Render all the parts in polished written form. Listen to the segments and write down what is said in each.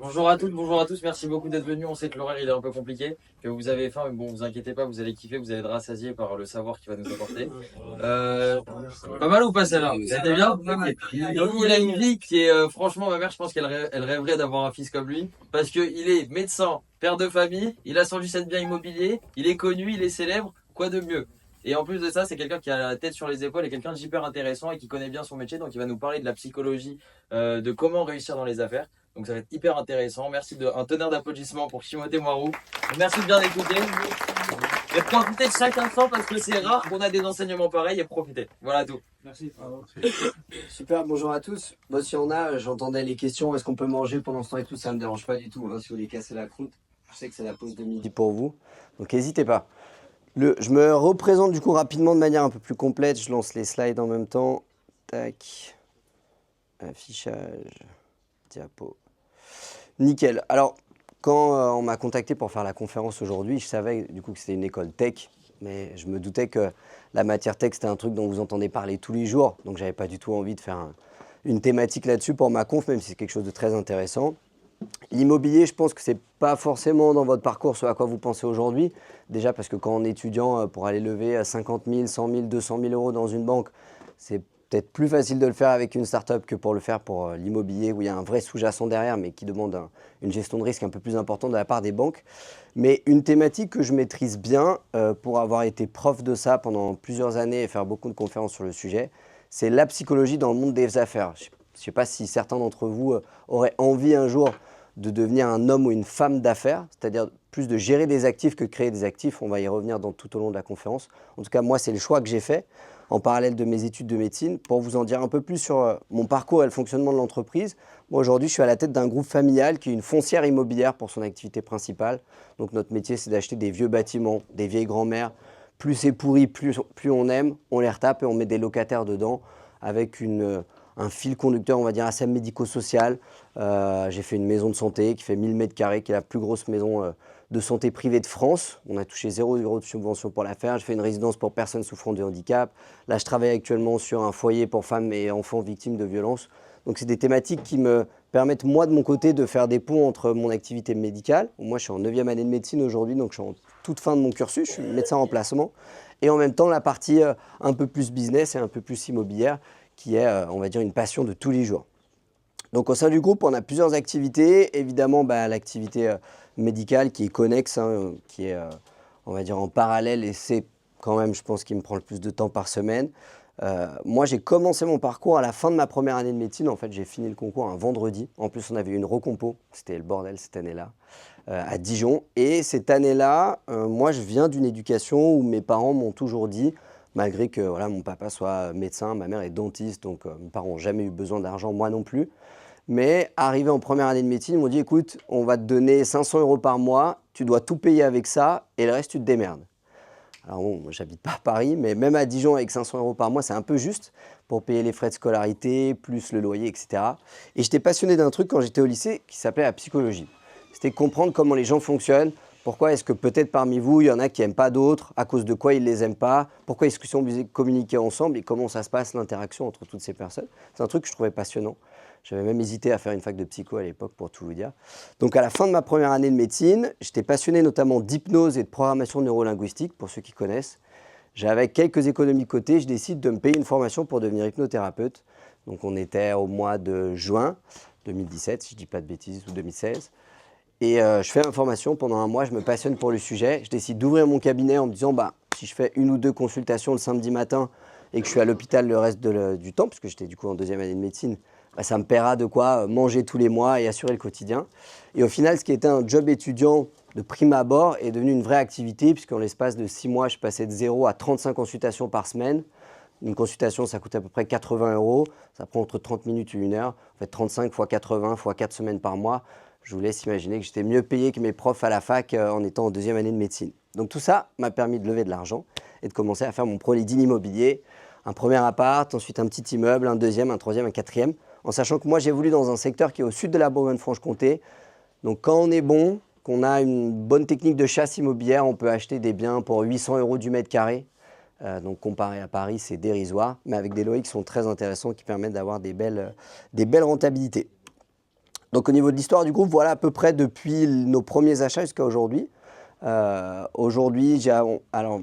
Bonjour à toutes, bonjour à tous, merci beaucoup d'être venus. On sait que l'horaire il est un peu compliqué, que vous avez faim, mais bon, vous inquiétez pas, vous allez kiffer, vous allez être rassasiés par le savoir qu'il va nous apporter. Euh, Pas mal ou pas celle-là? C'était bien? Ok. Donc, il a une vie qui est, franchement, ma mère, je pense elle rêverait d'avoir un fils comme lui, parce que il est médecin, père de famille, il a son Lucette bien immobilier, il est connu, il est célèbre, quoi de mieux? Et en plus de ça, c'est quelqu'un qui a la tête sur les épaules et quelqu'un d'hyper intéressant et qui connaît bien son métier, donc il va nous parler de la psychologie, de comment réussir dans les affaires. Donc ça va être hyper intéressant. Merci un tonnerre d'applaudissements pour Timothée Moirou. Merci de bien écouter. Et profitez de chaque instant parce que c'est rare qu'on a des enseignements pareils et profitez. Voilà tout. Merci. Super, bonjour à tous. Moi, si on a, j'entendais les questions, est-ce qu'on peut manger pendant ce temps et tout, ça ne me dérange pas du tout. Hein, si vous voulez casser la croûte, je sais que c'est la pause de midi pour vous, donc n'hésitez pas. Je me représente du coup rapidement de manière un peu plus complète. Je lance les slides en même temps. Tac. Affichage. Diapo. Nickel. Alors, quand on m'a contacté pour faire la conférence aujourd'hui, je savais du coup que c'était une école tech, mais je me doutais que la matière tech, c'était un truc dont vous entendez parler tous les jours, donc j'avais pas du tout envie de faire une thématique là-dessus pour ma conf, même si c'est quelque chose de très intéressant. L'immobilier, je pense que c'est pas forcément dans votre parcours ce à quoi vous pensez aujourd'hui. Déjà parce que quand on est étudiant, pour aller lever 50 000, 100 000, 200 000 euros dans une banque, c'est peut-être plus facile de le faire avec une start-up que pour le faire pour l'immobilier où il y a un vrai sous-jacent derrière, mais qui demande une gestion de risque un peu plus importante de la part des banques. Mais une thématique que je maîtrise bien, pour avoir été prof de ça pendant plusieurs années et faire beaucoup de conférences sur le sujet, c'est la psychologie dans le monde des affaires. Je ne sais pas si certains d'entre vous auraient envie un jour de devenir un homme ou une femme d'affaires, c'est-à-dire plus de gérer des actifs que de créer des actifs. On va y revenir tout au long de la conférence. En tout cas, moi, c'est le choix que j'ai fait en parallèle de mes études de médecine. Pour vous en dire un peu plus sur mon parcours et le fonctionnement de l'entreprise, moi, aujourd'hui, je suis à la tête d'un groupe familial qui est une foncière immobilière pour son activité principale. Donc, notre métier, c'est d'acheter des vieux bâtiments, des vieilles grand-mères. Plus c'est pourri, plus on aime, on les retape et on met des locataires dedans avec un fil conducteur, on va dire, assez médico-social. J'ai fait une maison de santé qui fait 1000 mètres carrés, qui est la plus grosse maison de santé privée de France. On a touché 0 € de subvention pour la faire. J'ai fait une résidence pour personnes souffrant de handicap. Là, je travaille actuellement sur un foyer pour femmes et enfants victimes de violences. Donc, c'est des thématiques qui me permettent, moi, de mon côté, de faire des ponts entre mon activité médicale. Moi, je suis en 9e année de médecine aujourd'hui, donc je suis en toute fin de mon cursus. Je suis médecin en placement. Et en même temps, la partie un peu plus business et un peu plus immobilière, qui est, on va dire, une passion de tous les jours. Donc au sein du groupe, on a plusieurs activités. Évidemment, l'activité médicale qui est connexe, hein, qui est, on va dire, en parallèle, et c'est quand même, je pense, qui me prend le plus de temps par semaine. Moi, j'ai commencé mon parcours à la fin de ma première année de médecine. En fait, j'ai fini le concours un vendredi. En plus, on avait eu une recompo. C'était le bordel cette année-là, à Dijon. Et cette année-là, moi, je viens d'une éducation où mes parents m'ont toujours dit, malgré que voilà, mon papa soit médecin, ma mère est dentiste, donc mes parents n'ont jamais eu besoin d'argent, moi non plus. Mais arrivé en première année de médecine, ils m'ont dit, écoute, on va te donner 500 € par mois, tu dois tout payer avec ça, et le reste, tu te démerdes. Alors bon, moi, j'habite pas à Paris, mais même à Dijon, avec 500 € par mois, c'est un peu juste pour payer les frais de scolarité, plus le loyer, etc. Et j'étais passionné d'un truc quand j'étais au lycée qui s'appelait la psychologie. C'était comprendre comment les gens fonctionnent, pourquoi est-ce que peut-être parmi vous, il y en a qui n'aiment pas d'autres, à cause de quoi ils ne les aiment pas, pourquoi est-ce qu'ils sont obligés de communiquer ensemble et comment ça se passe l'interaction entre toutes ces personnes. C'est un truc que je trouvais passionnant. J'avais même hésité à faire une fac de psycho à l'époque, pour tout vous dire. Donc à la fin de ma première année de médecine, j'étais passionné notamment d'hypnose et de programmation neurolinguistique, pour ceux qui connaissent. J'avais quelques économies de côté, je décide de me payer une formation pour devenir hypnothérapeute. Donc on était au mois de juin 2017, si je ne dis pas de bêtises, ou 2016. Et je fais ma formation pendant un mois, je me passionne pour le sujet. Je décide d'ouvrir mon cabinet en me disant, si je fais 1 ou 2 consultations le samedi matin et que je suis à l'hôpital le reste du temps, parce que j'étais du coup en 2e année de médecine, ça me paiera de quoi manger tous les mois et assurer le quotidien. Et au final, ce qui était un job étudiant de prime abord est devenu une vraie activité, puisqu'en l'espace de 6 mois, je passais de 0 à 35 consultations par semaine. Une consultation, ça coûte à peu près 80 €. Ça prend entre 30 minutes et 1 heure. En fait, 35 fois 80 fois 4 semaines par mois. Je vous laisse imaginer que j'étais mieux payé que mes profs à la fac en étant en 2e année de médecine. Donc tout ça m'a permis de lever de l'argent et de commencer à faire mon premier deal immobilier. Un premier appart, ensuite un petit immeuble, un deuxième, un troisième, un quatrième. En sachant que moi, j'évolue dans un secteur qui est au sud de la Bourgogne-Franche-Comté. Donc quand on est bon, qu'on a une bonne technique de chasse immobilière, on peut acheter des biens pour 800 € du mètre carré. Donc comparé à Paris, c'est dérisoire, mais avec des loyers qui sont très intéressants, qui permettent d'avoir des belles rentabilités. Donc au niveau de l'histoire du groupe, voilà à peu près depuis nos premiers achats jusqu'à aujourd'hui. Aujourd'hui, alors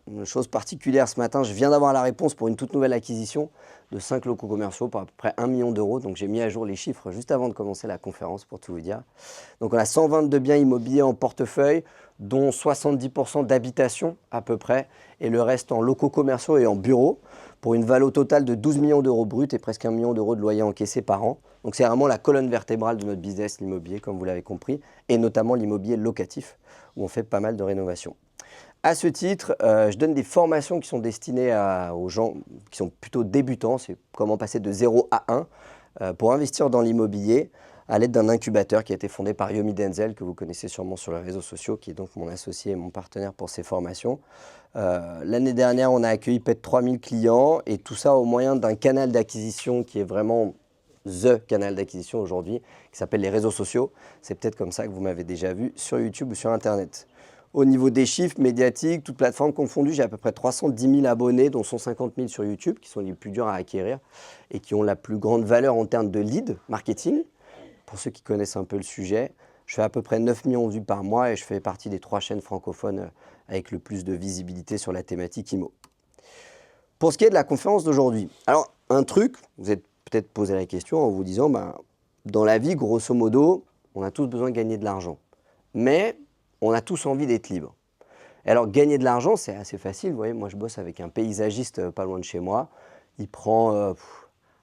une chose particulière ce matin, je viens d'avoir la réponse pour une toute nouvelle acquisition de 5 locaux commerciaux pour à peu près 1 million d'euros. Donc j'ai mis à jour les chiffres juste avant de commencer la conférence pour tout vous dire. Donc on a 122 biens immobiliers en portefeuille, dont 70% d'habitation à peu près, et le reste en locaux commerciaux et en bureaux, pour une valeur totale de 12 millions d'euros bruts et presque 1 million d'euros de loyers encaissés par an. Donc c'est vraiment la colonne vertébrale de notre business, l'immobilier, comme vous l'avez compris, et notamment l'immobilier locatif, où on fait pas mal de rénovations. À ce titre, je donne des formations qui sont destinées aux gens qui sont plutôt débutants, c'est comment passer de 0 à 1 pour investir dans l'immobilier à l'aide d'un incubateur qui a été fondé par Yomi Denzel, que vous connaissez sûrement sur les réseaux sociaux, qui est donc mon associé et mon partenaire pour ces formations. L'année dernière, on a accueilli près de 3000 clients et tout ça au moyen d'un canal d'acquisition qui est vraiment the canal d'acquisition aujourd'hui, qui s'appelle les réseaux sociaux. C'est peut-être comme ça que vous m'avez déjà vu sur YouTube ou sur Internet. Au niveau des chiffres médiatiques, toutes plateformes confondues, j'ai à peu près 310 000 abonnés, dont 150 000 sur YouTube, qui sont les plus durs à acquérir et qui ont la plus grande valeur en termes de lead marketing. Pour ceux qui connaissent un peu le sujet, je fais à peu près 9 millions de vues par mois et je fais partie des 3 chaînes francophones avec le plus de visibilité sur la thématique IMO. Pour ce qui est de la conférence d'aujourd'hui, alors un truc, vous êtes peut-être posé la question en vous disant, dans la vie, grosso modo, on a tous besoin de gagner de l'argent. Mais on a tous envie d'être libre. Et alors, gagner de l'argent, c'est assez facile. Vous voyez, moi, je bosse avec un paysagiste pas loin de chez moi. Il prend,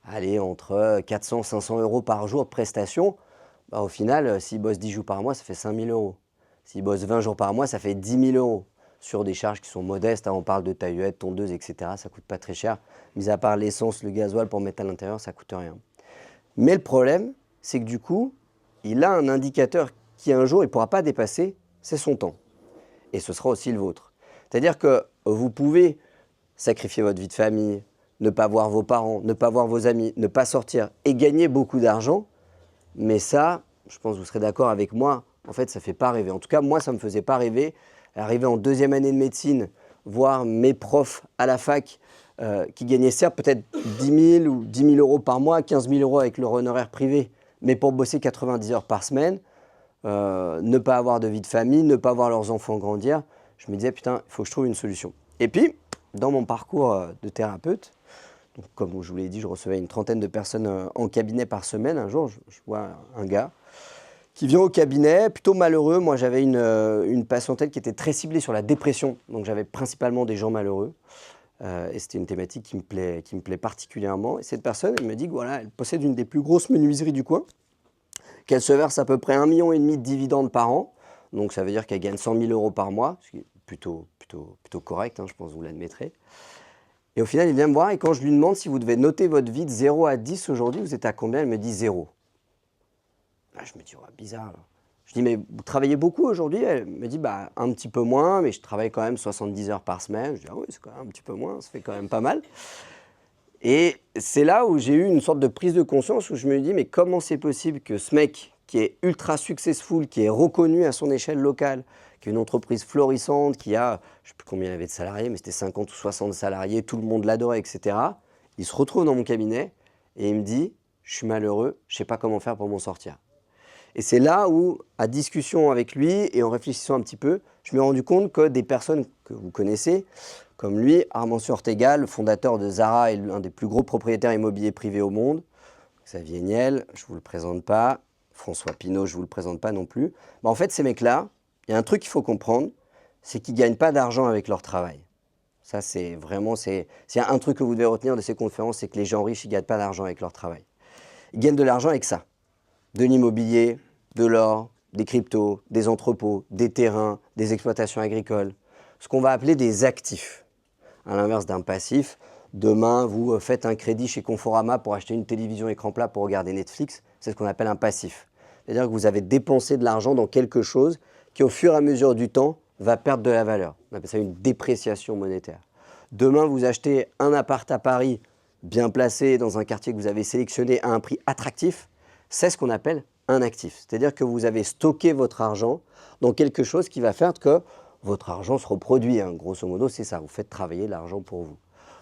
entre 400 et 500 euros par jour de prestations. Au final, s'il bosse 10 jours par mois, ça fait 5 000 euros. S'il bosse 20 jours par mois, ça fait 10 000 euros. Sur des charges qui sont modestes, on parle de taillettes, tondeuses, etc. Ça ne coûte pas très cher. Mis à part l'essence, le gasoil pour mettre à l'intérieur, ça ne coûte rien. Mais le problème, c'est que du coup, il a un indicateur qui un jour, il ne pourra pas dépasser, c'est son temps. Et ce sera aussi le vôtre. C'est-à-dire que vous pouvez sacrifier votre vie de famille, ne pas voir vos parents, ne pas voir vos amis, ne pas sortir et gagner beaucoup d'argent. Mais ça, je pense que vous serez d'accord avec moi, en fait, ça ne fait pas rêver. En tout cas, moi, ça ne me faisait pas rêver. Arriver en 2e année de médecine, voir mes profs à la fac qui gagnaient certes peut-être 10 000 ou 10 000 euros par mois, 15 000 euros avec leur honoraire privé, mais pour bosser 90 heures par semaine, ne pas avoir de vie de famille, ne pas voir leurs enfants grandir, je me disais, putain, il faut que je trouve une solution. Et puis, dans mon parcours de thérapeute, donc, comme je vous l'ai dit, je recevais une trentaine de personnes en cabinet par semaine. Un jour, je vois un gars qui vient au cabinet, plutôt malheureux. Moi, j'avais une patientèle qui était très ciblée sur la dépression, donc j'avais principalement des gens malheureux. Et c'était une thématique qui me plaît particulièrement. Et cette personne, elle me dit que voilà, elle possède une des plus grosses menuiseries du coin, qu'elle se verse à peu près 1,5 million de dividendes par an. Donc ça veut dire qu'elle gagne 100 000 euros par mois, ce qui est plutôt correct, je pense que vous l'admettrez. Et au final, il vient me voir et quand je lui demande si vous devez noter votre vie de 0 à 10 aujourd'hui, vous êtes à combien? Elle me dit 0. Là, je me dis, bizarre. Je dis, mais vous travaillez beaucoup aujourd'hui? Elle me dit, un petit peu moins, mais je travaille quand même 70 heures par semaine. Je dis, ah oui, c'est quand même un petit peu moins, ça fait quand même pas mal. Et c'est là où j'ai eu une sorte de prise de conscience où je me dis, mais comment c'est possible que ce mec qui est ultra successful, qui est reconnu à son échelle locale, qui est une entreprise florissante, qui a, je ne sais plus combien il avait de salariés, mais c'était 50 ou 60 salariés, tout le monde l'adorait, etc. Il se retrouve dans mon cabinet et il me dit, je suis malheureux, je ne sais pas comment faire pour m'en sortir. Et c'est là où, à discussion avec lui et en réfléchissant un petit peu, je me suis rendu compte que des personnes que vous connaissez, comme lui, Armancio Ortega, le fondateur de Zara et l'un des plus gros propriétaires immobiliers privés au monde, Xavier Niel, je ne vous le présente pas, François Pinault, je ne vous le présente pas non plus. En fait, ces mecs-là, il y a un truc qu'il faut comprendre, c'est qu'ils ne gagnent pas d'argent avec leur travail. Ça, c'est vraiment, s'il y a un truc que vous devez retenir de ces conférences, c'est que les gens riches, ils ne gagnent pas d'argent avec leur travail. Ils gagnent de l'argent avec ça. De l'immobilier, de l'or, des cryptos, des entrepôts, des terrains, des exploitations agricoles. Ce qu'on va appeler des actifs. À l'inverse d'un passif, demain, vous faites un crédit chez Conforama pour acheter une télévision écran plat pour regarder Netflix. C'est ce qu'on appelle un passif. C'est-à-dire que vous avez dépensé de l'argent dans quelque chose qui, au fur et à mesure du temps, va perdre de la valeur. On appelle ça une dépréciation monétaire. Demain, vous achetez un appart à Paris, bien placé, dans un quartier que vous avez sélectionné à un prix attractif. C'est ce qu'on appelle un actif. C'est-à-dire que vous avez stocké votre argent dans quelque chose qui va faire que votre argent se reproduit. Grosso modo, c'est ça. Vous faites travailler l'argent pour vous.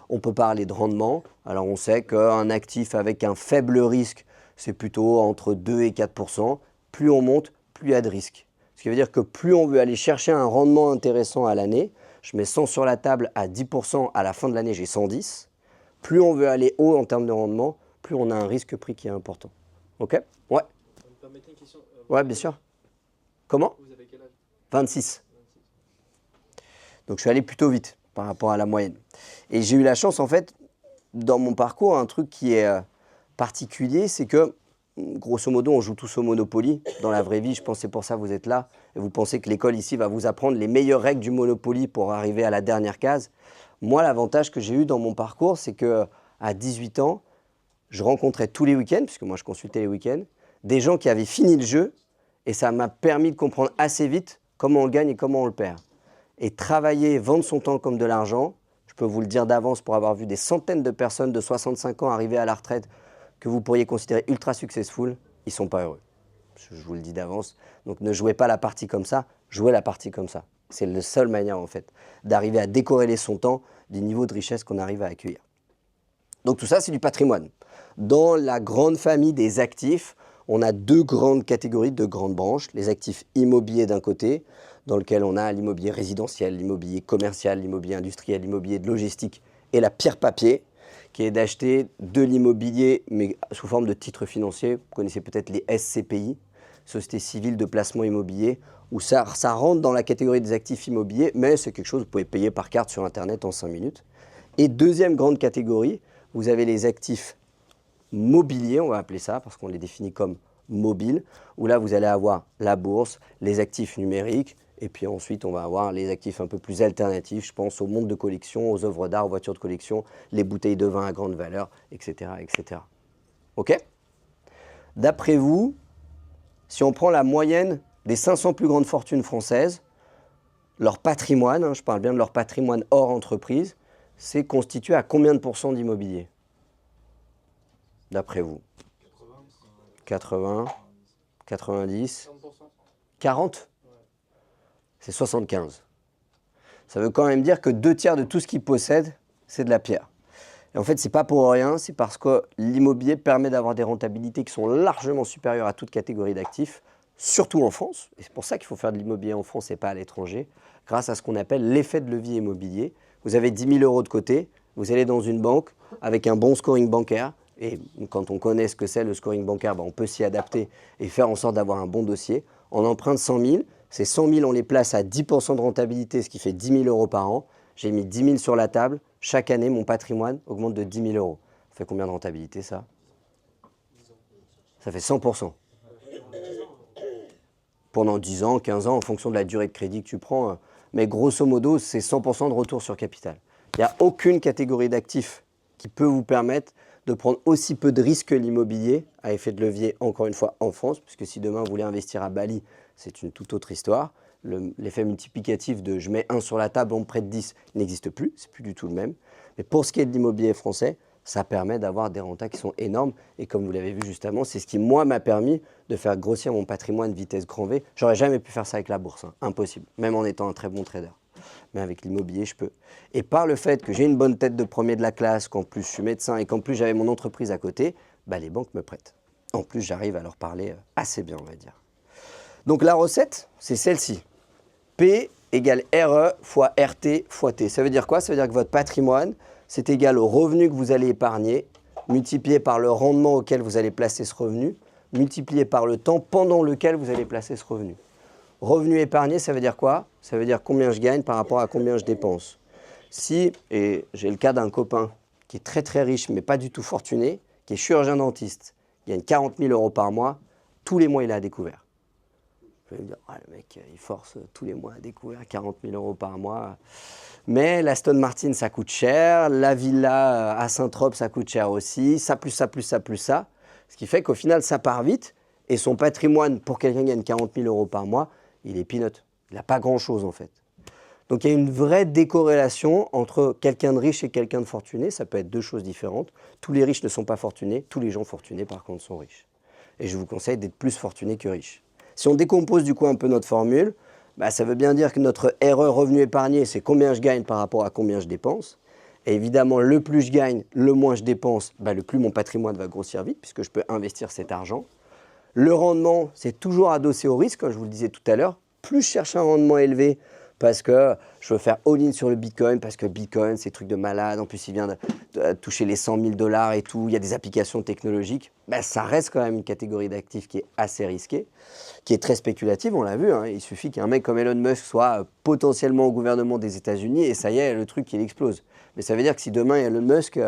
On peut parler de rendement. Alors, on sait qu'un actif avec un faible risque c'est plutôt entre 2 et 4%. Plus on monte, plus il y a de risques. Ce qui veut dire que plus on veut aller chercher un rendement intéressant à l'année, je mets 100 sur la table à 10%, à la fin de l'année j'ai 110. Plus on veut aller haut en termes de rendement, plus on a un risque-prix qui est important. Ok? Ouais. Vous me permettez une question Ouais, bien sûr. Comment? Vous avez quel âge? 26. Donc je suis allé plutôt vite par rapport à la moyenne. Et j'ai eu la chance en fait, dans mon parcours, un truc qui est particulier, c'est que grosso modo, on joue tous au Monopoly. Dans la vraie vie, je pense que c'est pour ça que vous êtes là. Et vous pensez que l'école ici va vous apprendre les meilleures règles du Monopoly pour arriver à la dernière case. Moi, l'avantage que j'ai eu dans mon parcours, c'est qu'à 18 ans, je rencontrais tous les week-ends, puisque moi je consultais les week-ends, des gens qui avaient fini le jeu. Et ça m'a permis de comprendre assez vite comment on le gagne et comment on le perd. Et travailler, vendre son temps comme de l'argent, je peux vous le dire d'avance pour avoir vu des centaines de personnes de 65 ans arriver à la retraite que vous pourriez considérer ultra successful, ils ne sont pas heureux. Je vous le dis d'avance. Donc ne jouez pas la partie comme ça, jouez la partie comme ça. C'est la seule manière en fait d'arriver à décorréler son temps du niveau de richesse qu'on arrive à accueillir. Donc tout ça, c'est du patrimoine. Dans la grande famille des actifs, on a deux grandes catégories, deux grandes branches. Les actifs immobiliers d'un côté, dans lequel on a l'immobilier résidentiel, l'immobilier commercial, l'immobilier industriel, l'immobilier de logistique et la pierre papier, qui est d'acheter de l'immobilier, mais sous forme de titres financiers. Vous connaissez peut-être les SCPI, Sociétés civiles de placement immobilier, où ça rentre dans la catégorie des actifs immobiliers, mais c'est quelque chose que vous pouvez payer par carte sur Internet en 5 minutes. Et deuxième grande catégorie, vous avez les actifs mobiliers, on va appeler ça, parce qu'on les définit comme mobiles, où là, vous allez avoir la bourse, les actifs numériques, et puis ensuite, on va avoir les actifs un peu plus alternatifs, je pense aux montres de collection, aux œuvres d'art, aux voitures de collection, les bouteilles de vin à grande valeur, etc. etc. OK? D'après vous, si on prend la moyenne des 500 plus grandes fortunes françaises, leur patrimoine, je parle bien de leur patrimoine hors entreprise, c'est constitué à combien de pourcents d'immobilier? D'après vous? 80, 90, 40? C'est 75. Ça veut quand même dire que 2/3 de tout ce qu'ils possèdent, c'est de la pierre. Et en fait, ce n'est pas pour rien, c'est parce que l'immobilier permet d'avoir des rentabilités qui sont largement supérieures à toute catégorie d'actifs, surtout en France. Et c'est pour ça qu'il faut faire de l'immobilier en France et pas à l'étranger, grâce à ce qu'on appelle l'effet de levier immobilier. Vous avez 10 000 € de côté, vous allez dans une banque avec un bon scoring bancaire. Et quand on connaît ce que c'est le scoring bancaire, on peut s'y adapter et faire en sorte d'avoir un bon dossier. On emprunte 100 000, ces 100 000, on les place à 10% de rentabilité, ce qui fait 10 000 € par an. J'ai mis 10 000 sur la table. Chaque année, mon patrimoine augmente de 10 000 €. Ça fait combien de rentabilité, ça? Ça fait 100%. Pendant 10 ans, 15 ans, en fonction de la durée de crédit que tu prends. Mais grosso modo, c'est 100% de retour sur capital. Il n'y a aucune catégorie d'actifs qui peut vous permettre de prendre aussi peu de risques que l'immobilier, à effet de levier, encore une fois, en France, puisque si demain vous voulez investir à Bali, c'est une toute autre histoire. L'effet multiplicatif de je mets 1 sur la table, on me prête 10, n'existe plus, c'est plus du tout le même. Mais pour ce qui est de l'immobilier français, ça permet d'avoir des rentas qui sont énormes. Et comme vous l'avez vu justement, c'est ce qui, moi, m'a permis de faire grossir mon patrimoine vitesse grand V. J'aurais jamais pu faire ça avec la bourse, impossible, même en étant un très bon trader. Mais avec l'immobilier, je peux. Et par le fait que j'ai une bonne tête de premier de la classe, qu'en plus je suis médecin et qu'en plus j'avais mon entreprise à côté, les banques me prêtent. En plus, j'arrive à leur parler assez bien, on va dire. Donc la recette, c'est celle-ci. P égale RE fois RT fois T. Ça veut dire quoi? Ça veut dire que votre patrimoine, c'est égal au revenu que vous allez épargner, multiplié par le rendement auquel vous allez placer ce revenu, multiplié par le temps pendant lequel vous allez placer ce revenu. Revenu épargné, ça veut dire quoi? Ça veut dire combien je gagne par rapport à combien je dépense. Si, et j'ai le cas d'un copain qui est très très riche mais pas du tout fortuné, qui est chirurgien dentiste, il gagne 40 000 € par mois, tous les mois il est à découvert. Je vais me dire, le mec il force tous les mois à découvert 40 000 € par mois. Mais l'Aston Martin ça coûte cher, la villa à Saint-Trope ça coûte cher aussi, ça plus ça plus ça plus ça. Ce qui fait qu'au final ça part vite et son patrimoine pour quelqu'un qui gagne 40 000 € par mois, il est peanut. Il n'a pas grand-chose en fait. Donc il y a une vraie décorrélation entre quelqu'un de riche et quelqu'un de fortuné. Ça peut être deux choses différentes. Tous les riches ne sont pas fortunés. Tous les gens fortunés par contre sont riches. Et je vous conseille d'être plus fortuné que riche. Si on décompose du coup un peu notre formule, ça veut bien dire que notre RE revenu épargné, c'est combien je gagne par rapport à combien je dépense. Et évidemment, le plus je gagne, le moins je dépense, le plus mon patrimoine va grossir vite, puisque je peux investir cet argent. Le rendement, c'est toujours adossé au risque, comme je vous le disais tout à l'heure. Plus je cherche un rendement élevé, parce que je veux faire all-in sur le Bitcoin, parce que Bitcoin, c'est un truc de malade. En plus, il vient de toucher les 100 000 $ et tout. Il y a des applications technologiques. Ça reste quand même une catégorie d'actifs qui est assez risquée, qui est très spéculative, on l'a vu. Il suffit qu'un mec comme Elon Musk soit potentiellement au gouvernement des États-Unis et ça y est, le truc, il explose. Mais ça veut dire que si demain, Elon Musk,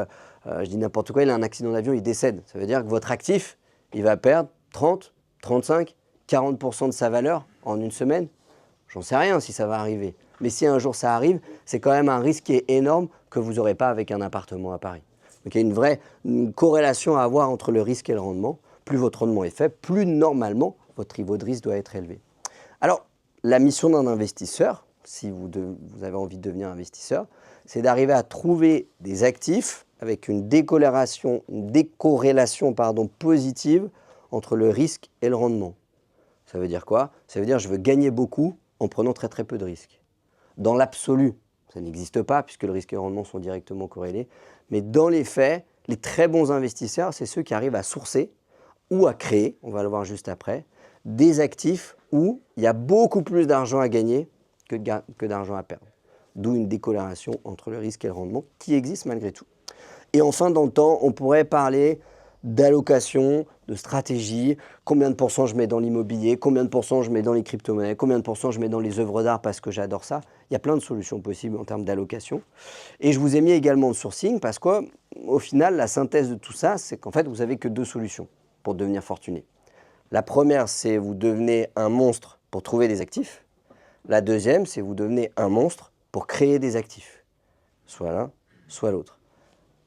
je dis n'importe quoi, il a un accident d'avion, il décède. Ça veut dire que votre actif, il va perdre 30, 35, 40% de sa valeur en une semaine. J'en sais rien si ça va arriver. Mais si un jour ça arrive, c'est quand même un risque qui est énorme que vous n'aurez pas avec un appartement à Paris. Donc il y a une vraie corrélation à avoir entre le risque et le rendement. Plus votre rendement est faible, plus normalement votre niveau de risque doit être élevé. Alors, la mission d'un investisseur, si vous avez envie de devenir investisseur, c'est d'arriver à trouver des actifs avec une décorrélation positive entre le risque et le rendement. Ça veut dire quoi? Ça veut dire que je veux gagner beaucoup en prenant très très peu de risques. Dans l'absolu, ça n'existe pas puisque le risque et le rendement sont directement corrélés. Mais dans les faits, les très bons investisseurs, c'est ceux qui arrivent à sourcer ou à créer, on va le voir juste après, des actifs où il y a beaucoup plus d'argent à gagner que d'argent à perdre. D'où une décorrélation entre le risque et le rendement qui existe malgré tout. Et enfin, dans le temps, on pourrait parler d'allocation, de stratégie, combien de pourcents je mets dans l'immobilier, combien de pourcents je mets dans les crypto-monnaies, combien de pourcents je mets dans les œuvres d'art parce que j'adore ça. Il y a plein de solutions possibles en termes d'allocation. Et je vous ai mis également le sourcing parce qu'au final, la synthèse de tout ça, c'est qu'en fait, vous n'avez que deux solutions pour devenir fortuné. La première, c'est vous devenez un monstre pour trouver des actifs. La deuxième, c'est vous devenez un monstre pour créer des actifs. Soit l'un, soit l'autre.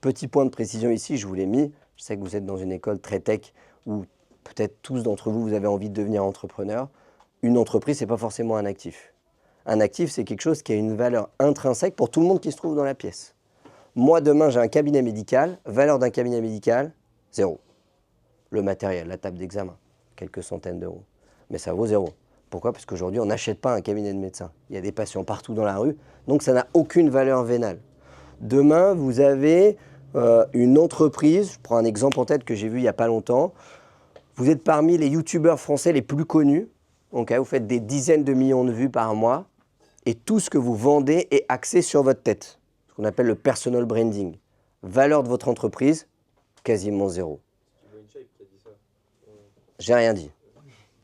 Petit point de précision ici, je vous l'ai mis. Je sais que vous êtes dans une école très tech où peut-être tous d'entre vous, vous avez envie de devenir entrepreneur. Une entreprise, ce n'est pas forcément un actif. Un actif, c'est quelque chose qui a une valeur intrinsèque pour tout le monde qui se trouve dans la pièce. Moi, demain, j'ai un cabinet médical. Valeur d'un cabinet médical, 0. Le matériel, la table d'examen, quelques centaines d'euros. Mais ça vaut 0. Pourquoi? Parce qu'aujourd'hui, on n'achète pas un cabinet de médecin. Il y a des patients partout dans la rue, donc ça n'a aucune valeur vénale. Demain, vous avez une entreprise, je prends un exemple en tête que j'ai vu il n'y a pas longtemps, vous êtes parmi les youtubeurs français les plus connus, okay, vous faites des dizaines de millions de vues par mois, et tout ce que vous vendez est axé sur votre tête, ce qu'on appelle le personal branding. Valeur de votre entreprise, quasiment 0. J'ai rien dit,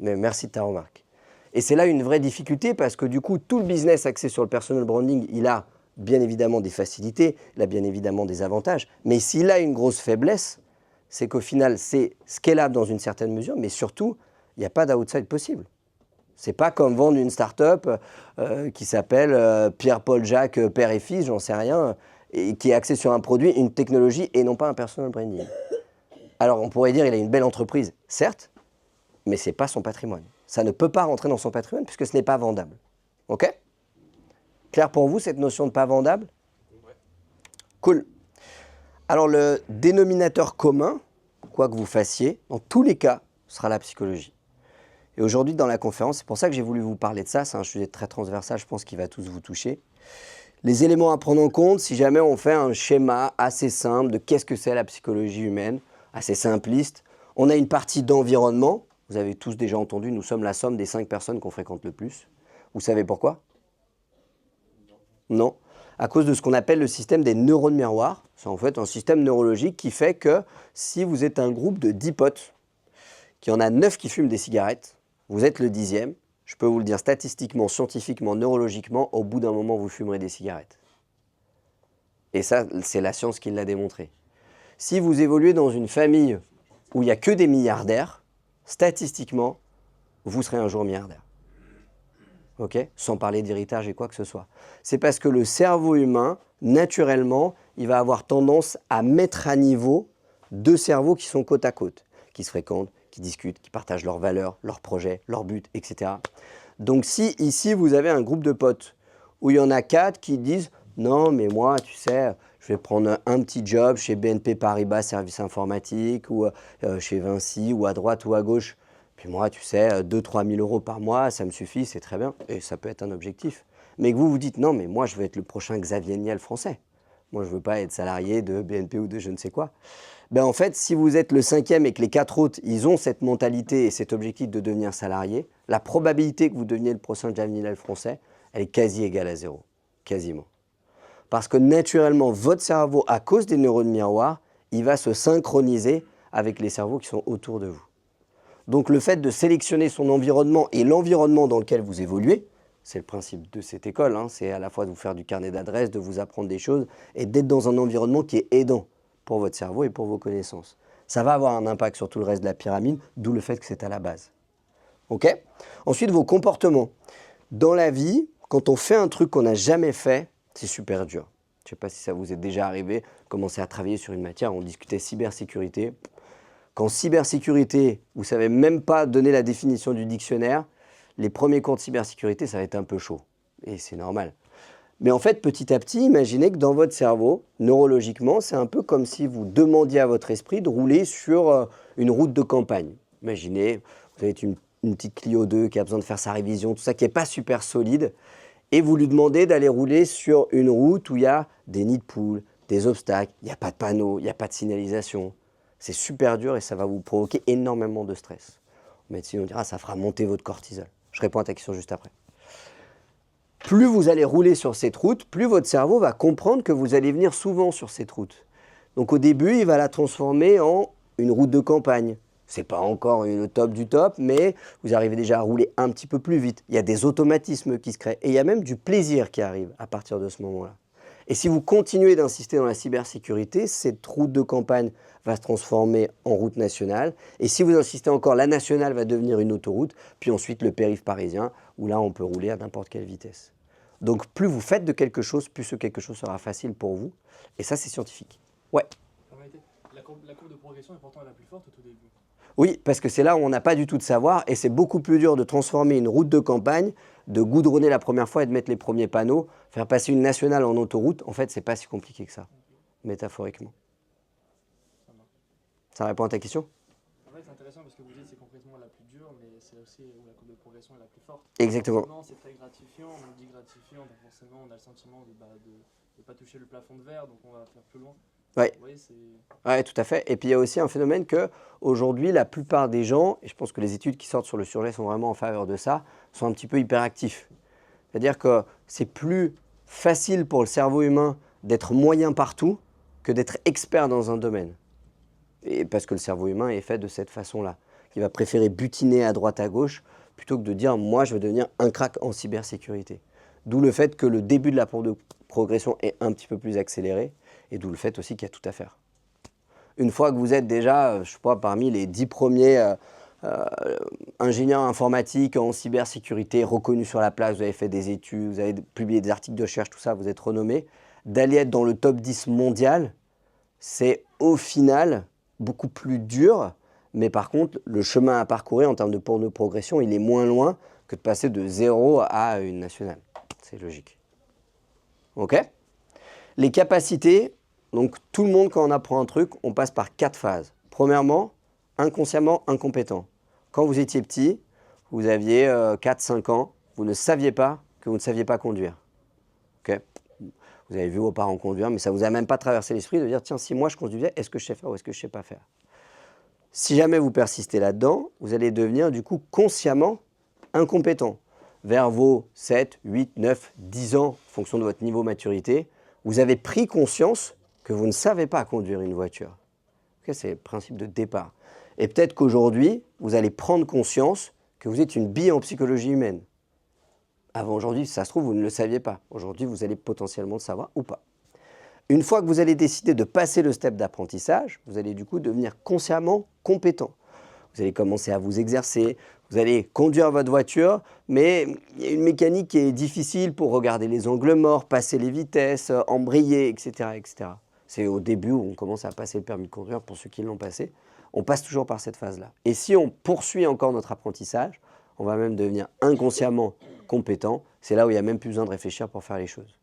mais merci de ta remarque. Et c'est là une vraie difficulté parce que du coup, tout le business axé sur le personal branding, il a bien évidemment des facilités, il a bien évidemment des avantages, mais s'il a une grosse faiblesse, c'est qu'au final, c'est scalable dans une certaine mesure, mais surtout, il n'y a pas d'outside possible. C'est pas comme vendre une start-up qui s'appelle Pierre-Paul Jacques, père et fils, j'en sais rien, et qui est axée sur un produit, une technologie et non pas un personal branding. Alors on pourrait dire qu'il a une belle entreprise, certes, mais ce n'est pas son patrimoine. Ça ne peut pas rentrer dans son patrimoine puisque ce n'est pas vendable. Ok? Clair pour vous, cette notion de pas vendable? Ouais. Cool. Alors, le dénominateur commun, quoi que vous fassiez, dans tous les cas, sera la psychologie. Et aujourd'hui, dans la conférence, c'est pour ça que j'ai voulu vous parler de ça. C'est un sujet très transversal, je pense qu'il va tous vous toucher. Les éléments à prendre en compte, si jamais on fait un schéma assez simple de qu'est-ce que c'est la psychologie humaine, assez simpliste, on a une partie d'environnement. Vous avez tous déjà entendu, nous sommes la somme des 5 personnes qu'on fréquente le plus. Vous savez pourquoi? Non. À cause de ce qu'on appelle le système des neurones miroirs. C'est en fait un système neurologique qui fait que si vous êtes un groupe de 10 potes, qu'il y en a 9 qui fument des cigarettes, vous êtes le 10e, je peux vous le dire statistiquement, scientifiquement, neurologiquement, au bout d'un moment, vous fumerez des cigarettes. Et ça, c'est la science qui l'a démontré. Si vous évoluez dans une famille où il n'y a que des milliardaires, statistiquement, vous serez un jour milliardaire. Okay? Sans parler d'héritage et quoi que ce soit. C'est parce que le cerveau humain, naturellement, il va avoir tendance à mettre à niveau deux cerveaux qui sont côte à côte, qui se fréquentent, qui discutent, qui partagent leurs valeurs, leurs projets, leurs buts, etc. Donc si ici, vous avez un groupe de potes où il y en a 4 qui disent « Non, mais moi, tu sais, je vais prendre un petit job chez BNP Paribas, service informatique, ou chez Vinci, ou à droite ou à gauche. Puis moi, tu sais, 2-3 000 euros par mois, ça me suffit, c'est très bien. Et ça peut être un objectif. Mais que vous vous dites, non, mais moi, je veux être le prochain Xavier Niel français. Moi, je ne veux pas être salarié de BNP ou de je ne sais quoi. Ben, en fait, si vous êtes le 5e et que les 4 autres, ils ont cette mentalité et cet objectif de devenir salarié, la probabilité que vous deveniez le prochain Jamil El-Français, elle est quasi égale à 0. Quasiment. Parce que naturellement, votre cerveau, à cause des neurones miroirs, il va se synchroniser avec les cerveaux qui sont autour de vous. Donc le fait de sélectionner son environnement et l'environnement dans lequel vous évoluez, c'est le principe de cette école, hein, c'est à la fois de vous faire du carnet d'adresses, de vous apprendre des choses et d'être dans un environnement qui est aidant pour votre cerveau et pour vos connaissances. Ça va avoir un impact sur tout le reste de la pyramide, d'où le fait que c'est à la base. Ok ? Ensuite, vos comportements. Dans la vie, quand on fait un truc qu'on n'a jamais fait, c'est super dur. Je ne sais pas si ça vous est déjà arrivé, commencer à travailler sur une matière, on discutait cybersécurité. Quand cybersécurité, vous ne savez même pas donner la définition du dictionnaire, les premiers cours de cybersécurité, ça va être un peu chaud. Et c'est normal. Mais en fait, petit à petit, imaginez que dans votre cerveau, neurologiquement, c'est un peu comme si vous demandiez à votre esprit de rouler sur une route de campagne. Imaginez, vous avez une petite Clio 2 qui a besoin de faire sa révision, tout ça qui n'est pas super solide, et vous lui demandez d'aller rouler sur une route où il y a des nids de poules, des obstacles, il n'y a pas de panneaux, il n'y a pas de signalisation. C'est super dur et ça va vous provoquer énormément de stress. En médecine, on dira ça fera monter votre cortisol. Je réponds à ta question juste après. Plus vous allez rouler sur cette route, plus votre cerveau va comprendre que vous allez venir souvent sur cette route. Donc au début, il va la transformer en une route de campagne. Ce n'est pas encore le top du top, mais vous arrivez déjà à rouler un petit peu plus vite. Il y a des automatismes qui se créent et il y a même du plaisir qui arrive à partir de ce moment-là. Et si vous continuez d'insister dans la cybersécurité, cette route de campagne va se transformer en route nationale. Et si vous insistez encore, la nationale va devenir une autoroute, puis ensuite le périph' parisien, où là on peut rouler à n'importe quelle vitesse. Donc plus vous faites de quelque chose, plus ce quelque chose sera facile pour vous. Et ça, c'est scientifique. Ouais. La courbe de progression est pourtant la plus forte au tout début. Oui, parce que c'est là où on n'a pas du tout de savoir et c'est beaucoup plus dur de transformer une route de campagne, de goudronner la première fois et de mettre les premiers panneaux, faire passer une nationale en autoroute. En fait, c'est pas si compliqué que ça, métaphoriquement. Ça répond à ta question ? En fait, c'est intéressant parce que vous dites que c'est concrètement la plus dure, mais c'est aussi où la courbe de progression est la plus forte. Exactement. Forcément, c'est très gratifiant, on dit gratifiant, donc forcément on a le sentiment de ne pas toucher le plafond de verre, donc on va faire plus loin. Ouais. Vous voyez, Ouais, tout à fait. Et puis il y a aussi un phénomène que aujourd'hui, la plupart des gens, et je pense que les études qui sortent sur le sujet sont vraiment en faveur de ça, sont un petit peu hyperactifs. C'est-à-dire que c'est plus facile pour le cerveau humain d'être moyen partout que d'être expert dans un domaine. Et parce que le cerveau humain est fait de cette façon-là. Il va préférer butiner à droite à gauche plutôt que de dire « moi, je veux devenir un crack en cybersécurité ». D'où le fait que le début de la courbe de progression est un petit peu plus accéléré et d'où le fait aussi qu'il y a tout à faire. Une fois que vous êtes déjà, je sais pas, parmi les 10 premiers ingénieurs informatiques en cybersécurité reconnus sur la place, vous avez fait des études, vous avez publié des articles de recherche, tout ça, vous êtes renommé, d'aller être dans le top 10 mondial, c'est au final beaucoup plus dur, mais par contre, le chemin à parcourir en termes de courbe de progression, il est moins loin que de passer de 0 à une nationale. C'est logique. Ok ? Les capacités, donc tout le monde, quand on apprend un truc, on passe par 4 phases. Premièrement, inconsciemment incompétent. Quand vous étiez petit, vous aviez 4-5 ans, vous ne saviez pas que vous ne saviez pas conduire. Okay. Vous avez vu vos parents conduire, mais ça ne vous a même pas traversé l'esprit de dire « tiens, si moi je conduisais, est-ce que je sais faire ou est-ce que je ne sais pas faire ?» Si jamais vous persistez là-dedans, vous allez devenir du coup consciemment incompétent. Vers vos 7, 8, 9, 10 ans, en fonction de votre niveau de maturité, vous avez pris conscience que vous ne savez pas conduire une voiture. Okay, c'est le principe de départ. Et peut-être qu'aujourd'hui, vous allez prendre conscience que vous êtes une bille en psychologie humaine. Avant aujourd'hui, si ça se trouve, vous ne le saviez pas. Aujourd'hui, vous allez potentiellement le savoir ou pas. Une fois que vous allez décider de passer le step d'apprentissage, vous allez du coup devenir consciemment compétent. Vous allez commencer à vous exercer, vous allez conduire votre voiture, mais il y a une mécanique qui est difficile pour regarder les angles morts, passer les vitesses, embrayer, etc., etc. C'est au début où on commence à passer le permis de conduire pour ceux qui l'ont passé. On passe toujours par cette phase-là. Et si on poursuit encore notre apprentissage, on va même devenir inconsciemment compétent. C'est là où il n'y a même plus besoin de réfléchir pour faire les choses.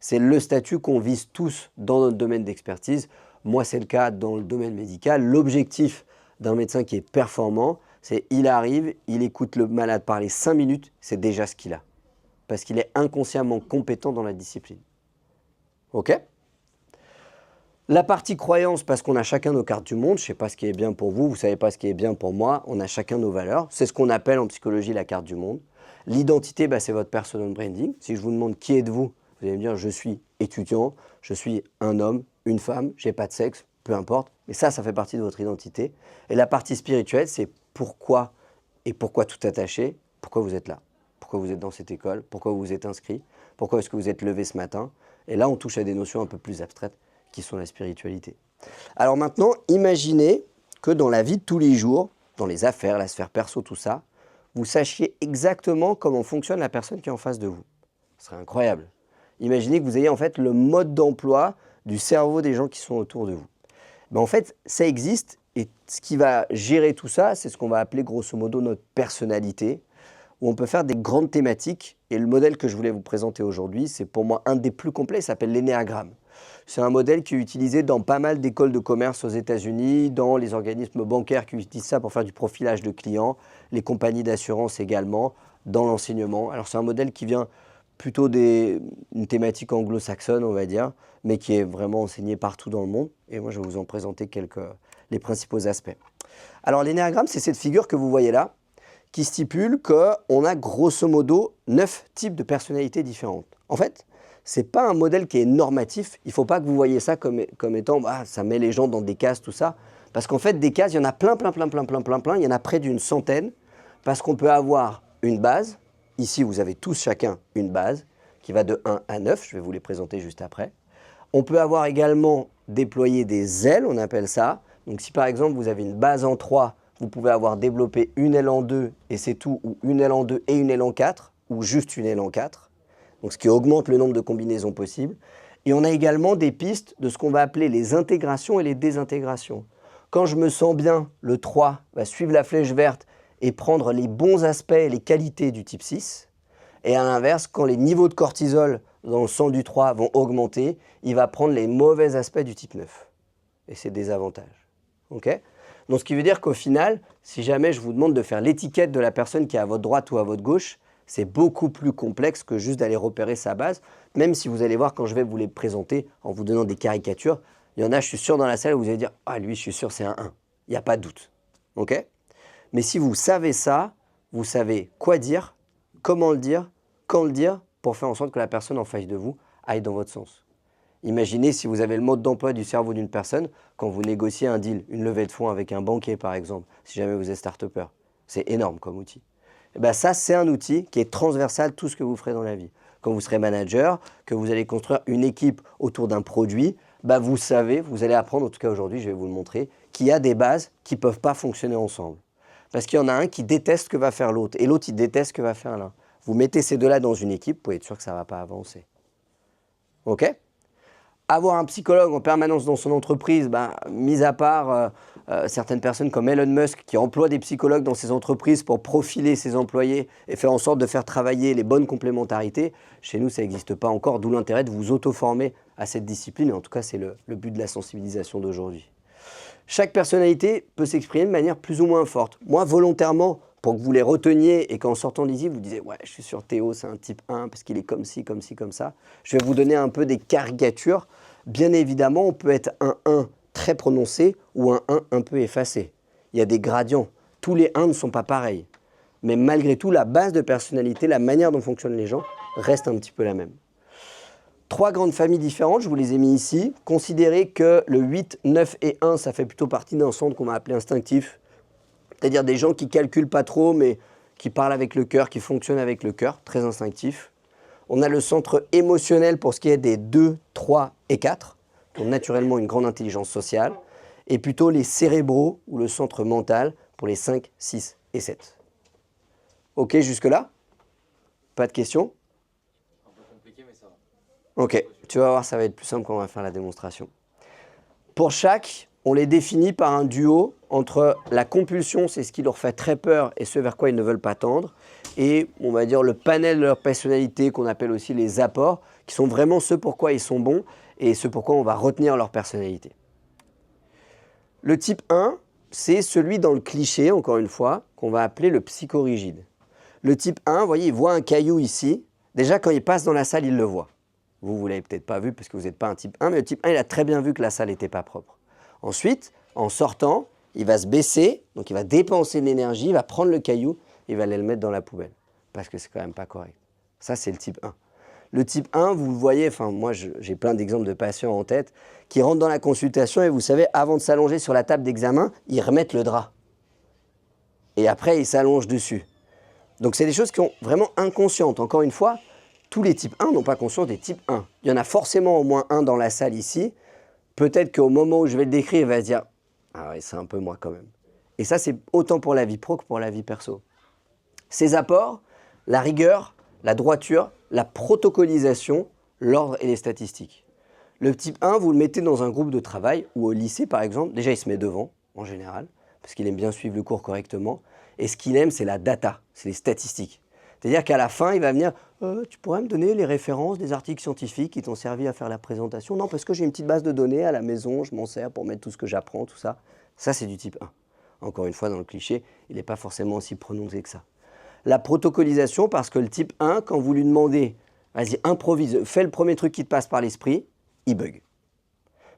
C'est le statut qu'on vise tous dans notre domaine d'expertise. Moi, c'est le cas dans le domaine médical. L'objectif d'un médecin qui est performant, c'est il arrive, il écoute le malade parler 5 minutes, c'est déjà ce qu'il a. Parce qu'il est inconsciemment compétent dans la discipline. Ok ? La partie croyance, parce qu'on a chacun nos cartes du monde. Je ne sais pas ce qui est bien pour vous, vous ne savez pas ce qui est bien pour moi. On a chacun nos valeurs. C'est ce qu'on appelle en psychologie la carte du monde. L'identité, c'est votre personal branding. Si je vous demande qui êtes-vous, vous allez me dire je suis étudiant, je suis un homme, une femme, je n'ai pas de sexe, peu importe. Mais ça fait partie de votre identité. Et la partie spirituelle, c'est pourquoi et pourquoi tout attaché, pourquoi vous êtes là, pourquoi vous êtes dans cette école, pourquoi vous vous êtes inscrit, pourquoi est-ce que vous êtes levé ce matin. Et là, on touche à des notions un peu plus abstraites qui sont la spiritualité. Alors maintenant, imaginez que dans la vie de tous les jours, dans les affaires, la sphère perso, tout ça, vous sachiez exactement comment fonctionne la personne qui est en face de vous. Ce serait incroyable. Imaginez que vous ayez en fait le mode d'emploi du cerveau des gens qui sont autour de vous. En fait, ça existe et ce qui va gérer tout ça, c'est ce qu'on va appeler grosso modo notre personnalité, où on peut faire des grandes thématiques. Et le modèle que je voulais vous présenter aujourd'hui, c'est pour moi un des plus complets, il s'appelle l'énéagramme. C'est un modèle qui est utilisé dans pas mal d'écoles de commerce aux États-Unis, dans les organismes bancaires qui utilisent ça pour faire du profilage de clients, les compagnies d'assurance également, dans l'enseignement. Alors c'est un modèle qui vient plutôt d'une thématique anglo-saxonne, on va dire, mais qui est vraiment enseigné partout dans le monde. Et moi, je vais vous en présenter les principaux aspects. Alors l'énéagramme, c'est cette figure que vous voyez là, qui stipule qu'on a grosso modo 9 types de personnalités différentes. En fait, ce n'est pas un modèle qui est normatif. Il ne faut pas que vous voyez ça comme étant ça met les gens dans des cases, tout ça. Parce qu'en fait, des cases, il y en a plein. Il y en a près d'une centaine. Parce qu'on peut avoir une base. Ici, vous avez tous chacun une base qui va de 1 à 9. Je vais vous les présenter juste après. On peut avoir également déployé des ailes, on appelle ça. Donc si par exemple, vous avez une base en 3, vous pouvez avoir développé une aile en 2 et c'est tout, ou une aile en 2 et une aile en 4, ou juste une aile en 4. Donc ce qui augmente le nombre de combinaisons possibles. Et on a également des pistes de ce qu'on va appeler les intégrations et les désintégrations. Quand je me sens bien, le 3 va suivre la flèche verte et prendre les bons aspects et les qualités du type 6. Et à l'inverse, quand les niveaux de cortisol dans le sang du 3 vont augmenter, il va prendre les mauvais aspects du type 9. Et c'est des avantages. Okay ? Donc ce qui veut dire qu'au final, si jamais je vous demande de faire l'étiquette de la personne qui est à votre droite ou à votre gauche, c'est beaucoup plus complexe que juste d'aller repérer sa base, même si vous allez voir quand je vais vous les présenter en vous donnant des caricatures, il y en a, je suis sûr, dans la salle où vous allez dire « Ah, lui, je suis sûr, c'est un 1 ». Il n'y a pas de doute. Okay ? Mais si vous savez ça, vous savez quoi dire, comment le dire, quand le dire, pour faire en sorte que la personne en face de vous aille dans votre sens. Imaginez si vous avez le mode d'emploi du cerveau d'une personne quand vous négociez un deal, une levée de fonds avec un banquier par exemple, si jamais vous êtes start-upper. C'est énorme comme outil. Et bien ça, c'est un outil qui est transversal tout ce que vous ferez dans la vie. Quand vous serez manager, que vous allez construire une équipe autour d'un produit, vous savez, vous allez apprendre, en tout cas aujourd'hui, je vais vous le montrer, qu'il y a des bases qui ne peuvent pas fonctionner ensemble. Parce qu'il y en a un qui déteste ce que va faire l'autre et l'autre, il déteste ce que va faire l'un. Vous mettez ces deux-là dans une équipe, vous pouvez être sûr que ça ne va pas avancer. OK ? Avoir un psychologue en permanence dans son entreprise, mis à part certaines personnes comme Elon Musk qui emploient des psychologues dans ses entreprises pour profiler ses employés et faire en sorte de faire travailler les bonnes complémentarités, chez nous ça n'existe pas encore, d'où l'intérêt de vous auto-former à cette discipline. Et en tout cas, c'est le but de la sensibilisation d'aujourd'hui. Chaque personnalité peut s'exprimer de manière plus ou moins forte. Moi, volontairement, pour que vous les reteniez et qu'en sortant d'ici, vous disiez « Ouais, je suis sûr, Théo, c'est un type 1 parce qu'il est comme ci, comme ci, comme ça ». Je vais vous donner un peu des caricatures. Bien évidemment, on peut être un 1 très prononcé ou un 1 un peu effacé. Il y a des gradients. Tous les 1 ne sont pas pareils. Mais malgré tout, la base de personnalité, la manière dont fonctionnent les gens, reste un petit peu la même. 3 grandes familles différentes, je vous les ai mis ici. Considérez que le 8, 9 et 1, ça fait plutôt partie d'un centre qu'on va appeler instinctif. C'est-à-dire des gens qui ne calculent pas trop, mais qui parlent avec le cœur, qui fonctionnent avec le cœur, très instinctif. On a le centre émotionnel pour ce qui est des 2, 3 et 4, qui ont naturellement une grande intelligence sociale. Et plutôt les cérébraux, ou le centre mental, pour les 5, 6 et 7. OK jusque-là? Pas de questions? Un peu compliqué, mais ça va. OK, tu vas voir, ça va être plus simple quand on va faire la démonstration. Pour chaque, on les définit par un duo entre la compulsion, c'est ce qui leur fait très peur et ce vers quoi ils ne veulent pas tendre, et on va dire le panel de leur personnalité qu'on appelle aussi les apports, qui sont vraiment ceux pour quoi ils sont bons et ceux pour quoi on va retenir leur personnalité. Le type 1, c'est celui dans le cliché, encore une fois, qu'on va appeler le psychorigide. Le type 1, vous voyez, il voit un caillou ici. Déjà, quand il passe dans la salle, il le voit. Vous l'avez peut-être pas vu parce que vous n'êtes pas un type 1, mais le type 1, il a très bien vu que la salle n'était pas propre. Ensuite, en sortant, il va se baisser, donc il va dépenser de l'énergie, il va prendre le caillou, il va aller le mettre dans la poubelle, parce que c'est quand même pas correct. Ça, c'est le type 1. Le type 1, vous le voyez, enfin moi j'ai plein d'exemples de patients en tête, qui rentrent dans la consultation et vous savez, avant de s'allonger sur la table d'examen, ils remettent le drap. Et après, ils s'allongent dessus. Donc c'est des choses qui sont vraiment inconscientes. Encore une fois, tous les types 1 n'ont pas conscience des types 1. Il y en a forcément au moins un dans la salle ici. Peut-être qu'au moment où je vais le décrire, il va se dire « Ah ouais, c'est un peu moi quand même ». Et ça, c'est autant pour la vie pro que pour la vie perso. Ces apports, la rigueur, la droiture, la protocolisation, l'ordre et les statistiques. Le type 1, vous le mettez dans un groupe de travail ou au lycée par exemple. Déjà, il se met devant, en général, parce qu'il aime bien suivre le cours correctement. Et ce qu'il aime, c'est la data, c'est les statistiques. C'est-à-dire qu'à la fin, il va venir tu pourrais me donner les références des articles scientifiques qui t'ont servi à faire la présentation? Non, parce que j'ai une petite base de données à la maison, je m'en sers pour mettre tout ce que j'apprends, tout ça. Ça, c'est du type 1. Encore une fois, dans le cliché, il n'est pas forcément aussi prononcé que ça. La protocolisation, parce que le type 1, quand vous lui demandez, vas-y, improvise, fais le premier truc qui te passe par l'esprit, il bug.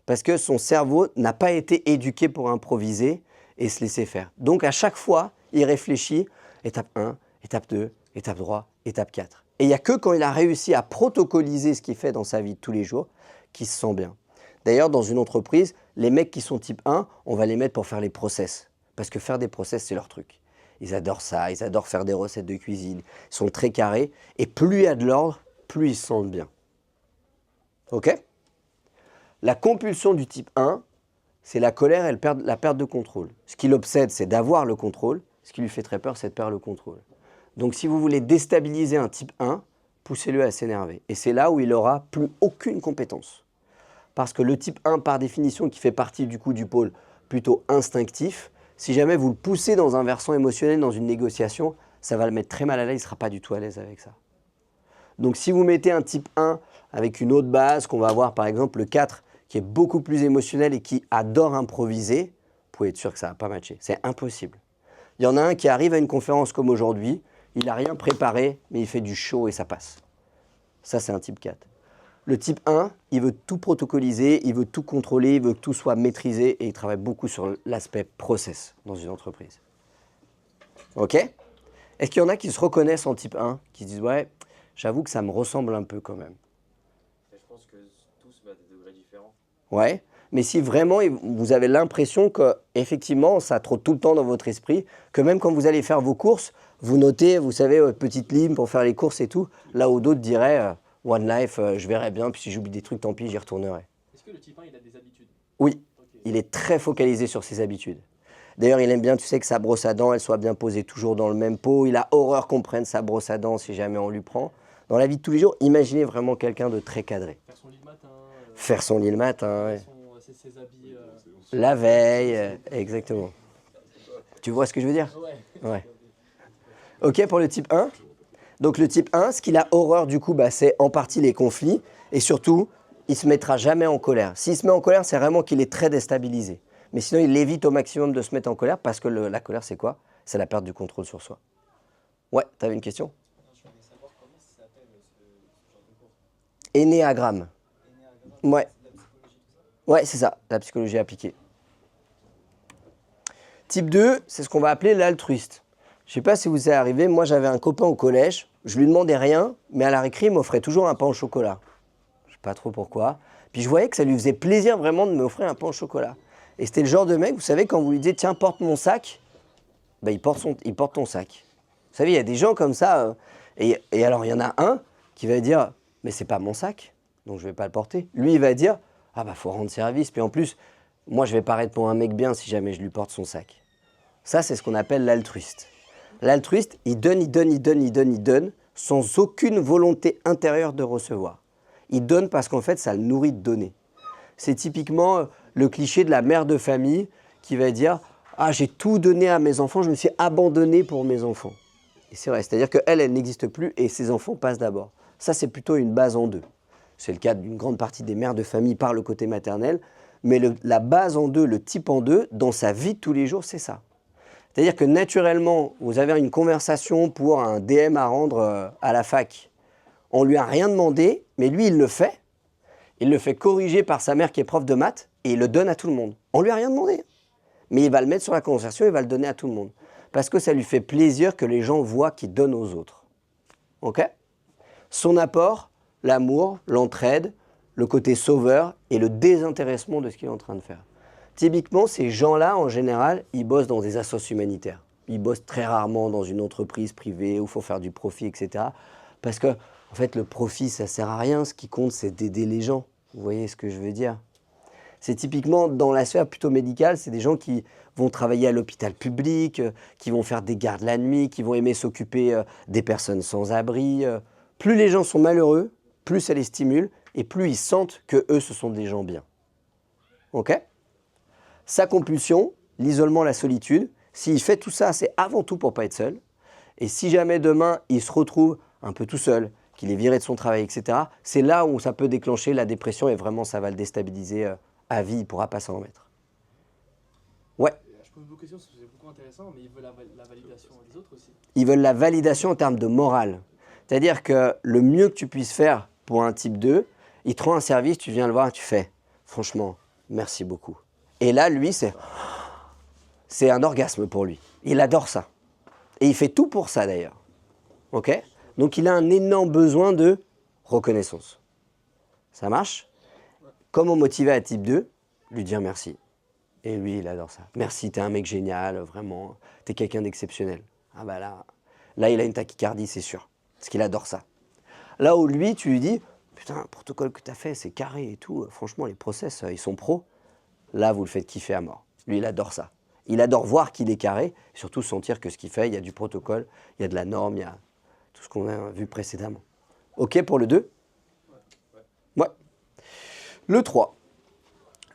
Parce que son cerveau n'a pas été éduqué pour improviser et se laisser faire. Donc, à chaque fois, il réfléchit, étape 1, étape 2, étape 3, étape 4. Et il n'y a que quand il a réussi à protocoliser ce qu'il fait dans sa vie de tous les jours qu'il se sent bien. D'ailleurs, dans une entreprise, les mecs qui sont type 1, on va les mettre pour faire les process. Parce que faire des process, c'est leur truc. Ils adorent ça, ils adorent faire des recettes de cuisine. Ils sont très carrés. Et plus il y a de l'ordre, plus ils se sentent bien. OK? La compulsion du type 1, c'est la colère et la perte de contrôle. Ce qui l'obsède, c'est d'avoir le contrôle. Ce qui lui fait très peur, c'est de perdre le contrôle. Donc si vous voulez déstabiliser un type 1, poussez-le à s'énerver. Et c'est là où il n'aura plus aucune compétence. Parce que le type 1, par définition, qui fait partie du coup du pôle plutôt instinctif, si jamais vous le poussez dans un versant émotionnel, dans une négociation, ça va le mettre très mal à l'aise, il ne sera pas du tout à l'aise avec ça. Donc si vous mettez un type 1 avec une autre base, qu'on va avoir par exemple le 4, qui est beaucoup plus émotionnel et qui adore improviser, vous pouvez être sûr que ça ne va pas matcher. C'est impossible. Il y en a un qui arrive à une conférence comme aujourd'hui, il n'a rien préparé, mais il fait du show et ça passe. Ça, c'est un type 4. Le type 1, il veut tout protocoliser, il veut tout contrôler, il veut que tout soit maîtrisé et il travaille beaucoup sur l'aspect process dans une entreprise. OK? Est-ce qu'il y en a qui se reconnaissent en type 1, qui se disent « Ouais, j'avoue que ça me ressemble un peu quand même ». Je pense que tous à des degrés différents. Ouais, mais si vraiment vous avez l'impression que effectivement ça trotte tout le temps dans votre esprit, que même quand vous allez faire vos courses, vous notez, vous savez, votre petite ligne pour faire les courses et tout, là où d'autres diraient One Life, je verrai bien, puis si j'oublie des trucs, tant pis, j'y retournerai. Est-ce que le type 1, il a des habitudes? Oui, Ok. il est très focalisé sur ses habitudes. D'ailleurs, il aime bien, tu sais, que sa brosse à dents, elle soit bien posée toujours dans le même pot. Il a horreur qu'on prenne sa brosse à dents si jamais on lui prend. Dans la vie de tous les jours, imaginez vraiment quelqu'un de très cadré. Faire son lit le matin. Faire son lit le matin, ouais. Ses habits. La veille, exactement. Tu vois ce que je veux dire? Ouais. Ouais. OK pour le type 1? Donc le type 1, ce qu'il a horreur du coup, c'est en partie les conflits et surtout, il ne se mettra jamais en colère. S'il se met en colère, c'est vraiment qu'il est très déstabilisé. Mais sinon, il évite au maximum de se mettre en colère parce que la colère, c'est quoi? C'est la perte du contrôle sur soi. Ouais, tu avais une question? Je voulais savoir comment ça s'appelle ce genre de cours. Énéagramme. Ouais. C'est de la psychologie, tout ça. Ouais, c'est ça, la psychologie appliquée. Type 2, c'est ce qu'on va appeler l'altruiste. Je ne sais pas si vous est arrivé, moi j'avais un copain au collège, je lui demandais rien, mais à la récré, il m'offrait toujours un pain au chocolat. Je ne sais pas trop pourquoi. Puis je voyais que ça lui faisait plaisir vraiment de m'offrir un pain au chocolat. Et c'était le genre de mec, vous savez, quand vous lui dites « Tiens, porte mon sac », il porte ton sac. Vous savez, il y a des gens comme ça, et alors il y en a un qui va dire « Mais c'est pas mon sac, donc je ne vais pas le porter ». Lui, il va dire « Ah bah, faut rendre service, puis en plus, moi je vais paraître pour un mec bien si jamais je lui porte son sac ». Ça, c'est ce qu'on appelle l'altruiste. L'altruiste, il donne, sans aucune volonté intérieure de recevoir. Il donne parce qu'en fait, ça le nourrit de donner. C'est typiquement le cliché de la mère de famille qui va dire « Ah, j'ai tout donné à mes enfants, je me suis abandonné pour mes enfants ». Et c'est vrai, c'est-à-dire qu'elle, elle n'existe plus et ses enfants passent d'abord. Ça, c'est plutôt une base en deux. C'est le cas d'une grande partie des mères de famille par le côté maternel. Mais la base en deux, le type en deux, dans sa vie de tous les jours, c'est ça. C'est-à-dire que naturellement, vous avez une conversation pour un DM à rendre à la fac. On lui a rien demandé, mais lui, il le fait. Il le fait corriger par sa mère qui est prof de maths et il le donne à tout le monde. On lui a rien demandé. Mais il va le mettre sur la conversation, il va le donner à tout le monde. Parce que ça lui fait plaisir que les gens voient qu'il donne aux autres. Ok? Son apport, l'amour, l'entraide, le côté sauveur et le désintéressement de ce qu'il est en train de faire. Typiquement, ces gens-là, en général, ils bossent dans des associations humanitaires. Ils bossent très rarement dans une entreprise privée où il faut faire du profit, etc. Parce que, en fait, le profit, ça ne sert à rien. Ce qui compte, c'est d'aider les gens. Vous voyez ce que je veux dire? C'est typiquement, dans la sphère plutôt médicale, c'est des gens qui vont travailler à l'hôpital public, qui vont faire des gardes la nuit, qui vont aimer s'occuper des personnes sans abri. Plus les gens sont malheureux, plus ça les stimule et plus ils sentent que eux, ce sont des gens bien. Ok? Sa compulsion, l'isolement, la solitude, s'il fait tout ça, c'est avant tout pour pas être seul. Et si jamais demain, il se retrouve un peu tout seul, qu'il est viré de son travail, etc., c'est là où ça peut déclencher la dépression et vraiment ça va le déstabiliser à vie, il ne pourra pas s'en remettre. Ouais. Je pose beaucoup de questions parce que c'est beaucoup intéressant, mais il veut la validation des autres aussi. Ils veulent la validation en termes de morale. C'est-à-dire que le mieux que tu puisses faire pour un type 2, il te rend un service, tu viens le voir et tu fais « franchement, merci beaucoup ». Et là, lui, c'est un orgasme pour lui. Il adore ça. Et il fait tout pour ça d'ailleurs. Ok? Donc il a un énorme besoin de reconnaissance. Ça marche? Comment motiver un type 2? Lui dire merci. Et lui, il adore ça. Merci, t'es un mec génial, vraiment. T'es quelqu'un d'exceptionnel. Ah bah là, il a une tachycardie, c'est sûr. Parce qu'il adore ça. Là où lui, tu lui dis, putain, le protocole que t'as fait, c'est carré et tout. Franchement, les process, ils sont pros. Là, vous le faites kiffer à mort. Lui, il adore ça. Il adore voir qu'il est carré, et surtout sentir que ce qu'il fait, il y a du protocole, il y a de la norme, il y a tout ce qu'on a vu précédemment. OK pour le 2? Ouais. Le 3.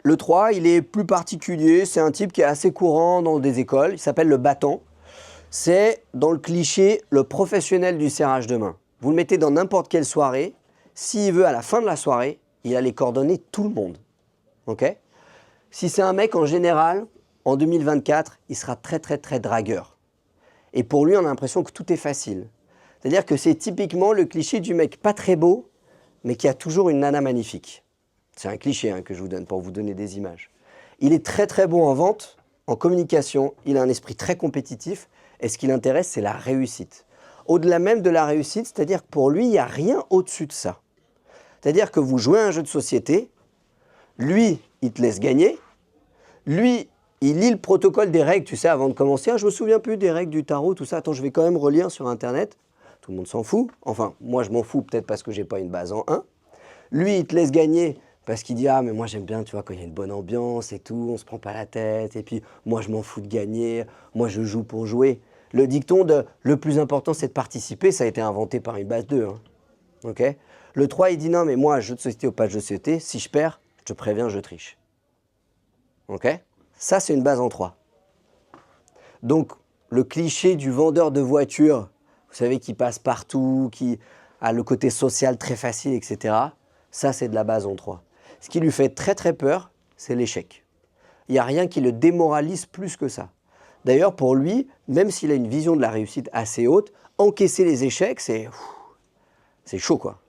Le 3, il est plus particulier, c'est un type qui est assez courant dans des écoles, il s'appelle le battant. C'est, dans le cliché, le professionnel du serrage de main. Vous le mettez dans n'importe quelle soirée, s'il veut, à la fin de la soirée, il a les coordonnées tout le monde. OK? Si c'est un mec, en général, en 2024, il sera très, très, très dragueur. Et pour lui, on a l'impression que tout est facile. C'est-à-dire que c'est typiquement le cliché du mec pas très beau, mais qui a toujours une nana magnifique. C'est un cliché que je vous donne pour vous donner des images. Il est très, très bon en vente, en communication, il a un esprit très compétitif, et ce qui l'intéresse, c'est la réussite. Au-delà même de la réussite, c'est-à-dire que pour lui, il n'y a rien au-dessus de ça. C'est-à-dire que vous jouez à un jeu de société, lui, il te laisse gagner, lui, il lit le protocole des règles, tu sais, avant de commencer. Ah, je me souviens plus des règles du tarot, tout ça. Attends, je vais quand même relire sur Internet. Tout le monde s'en fout. Enfin, moi, je m'en fous peut-être parce que j'ai pas une base en 1. Lui, il te laisse gagner parce qu'il dit « Ah, mais moi, j'aime bien, tu vois, quand il y a une bonne ambiance et tout, on se prend pas la tête. Et puis, moi, je m'en fous de gagner. Moi, je joue pour jouer. » Le dicton de « Le plus important, c'est de participer », ça a été inventé par une base 2. Hein. Okay. Le 3, il dit « Non, mais moi, jeu de société ou pas de jeu de société, si je perds, je te préviens, je triche. » Ok? Ça, c'est une base en 3. Donc, le cliché du vendeur de voitures, vous savez, qui passe partout, qui a le côté social très facile, etc. Ça, c'est de la base en 3. Ce qui lui fait très, très peur, c'est l'échec. Il n'y a rien qui le démoralise plus que ça. D'ailleurs, pour lui, même s'il a une vision de la réussite assez haute, encaisser les échecs, c'est chaud, quoi.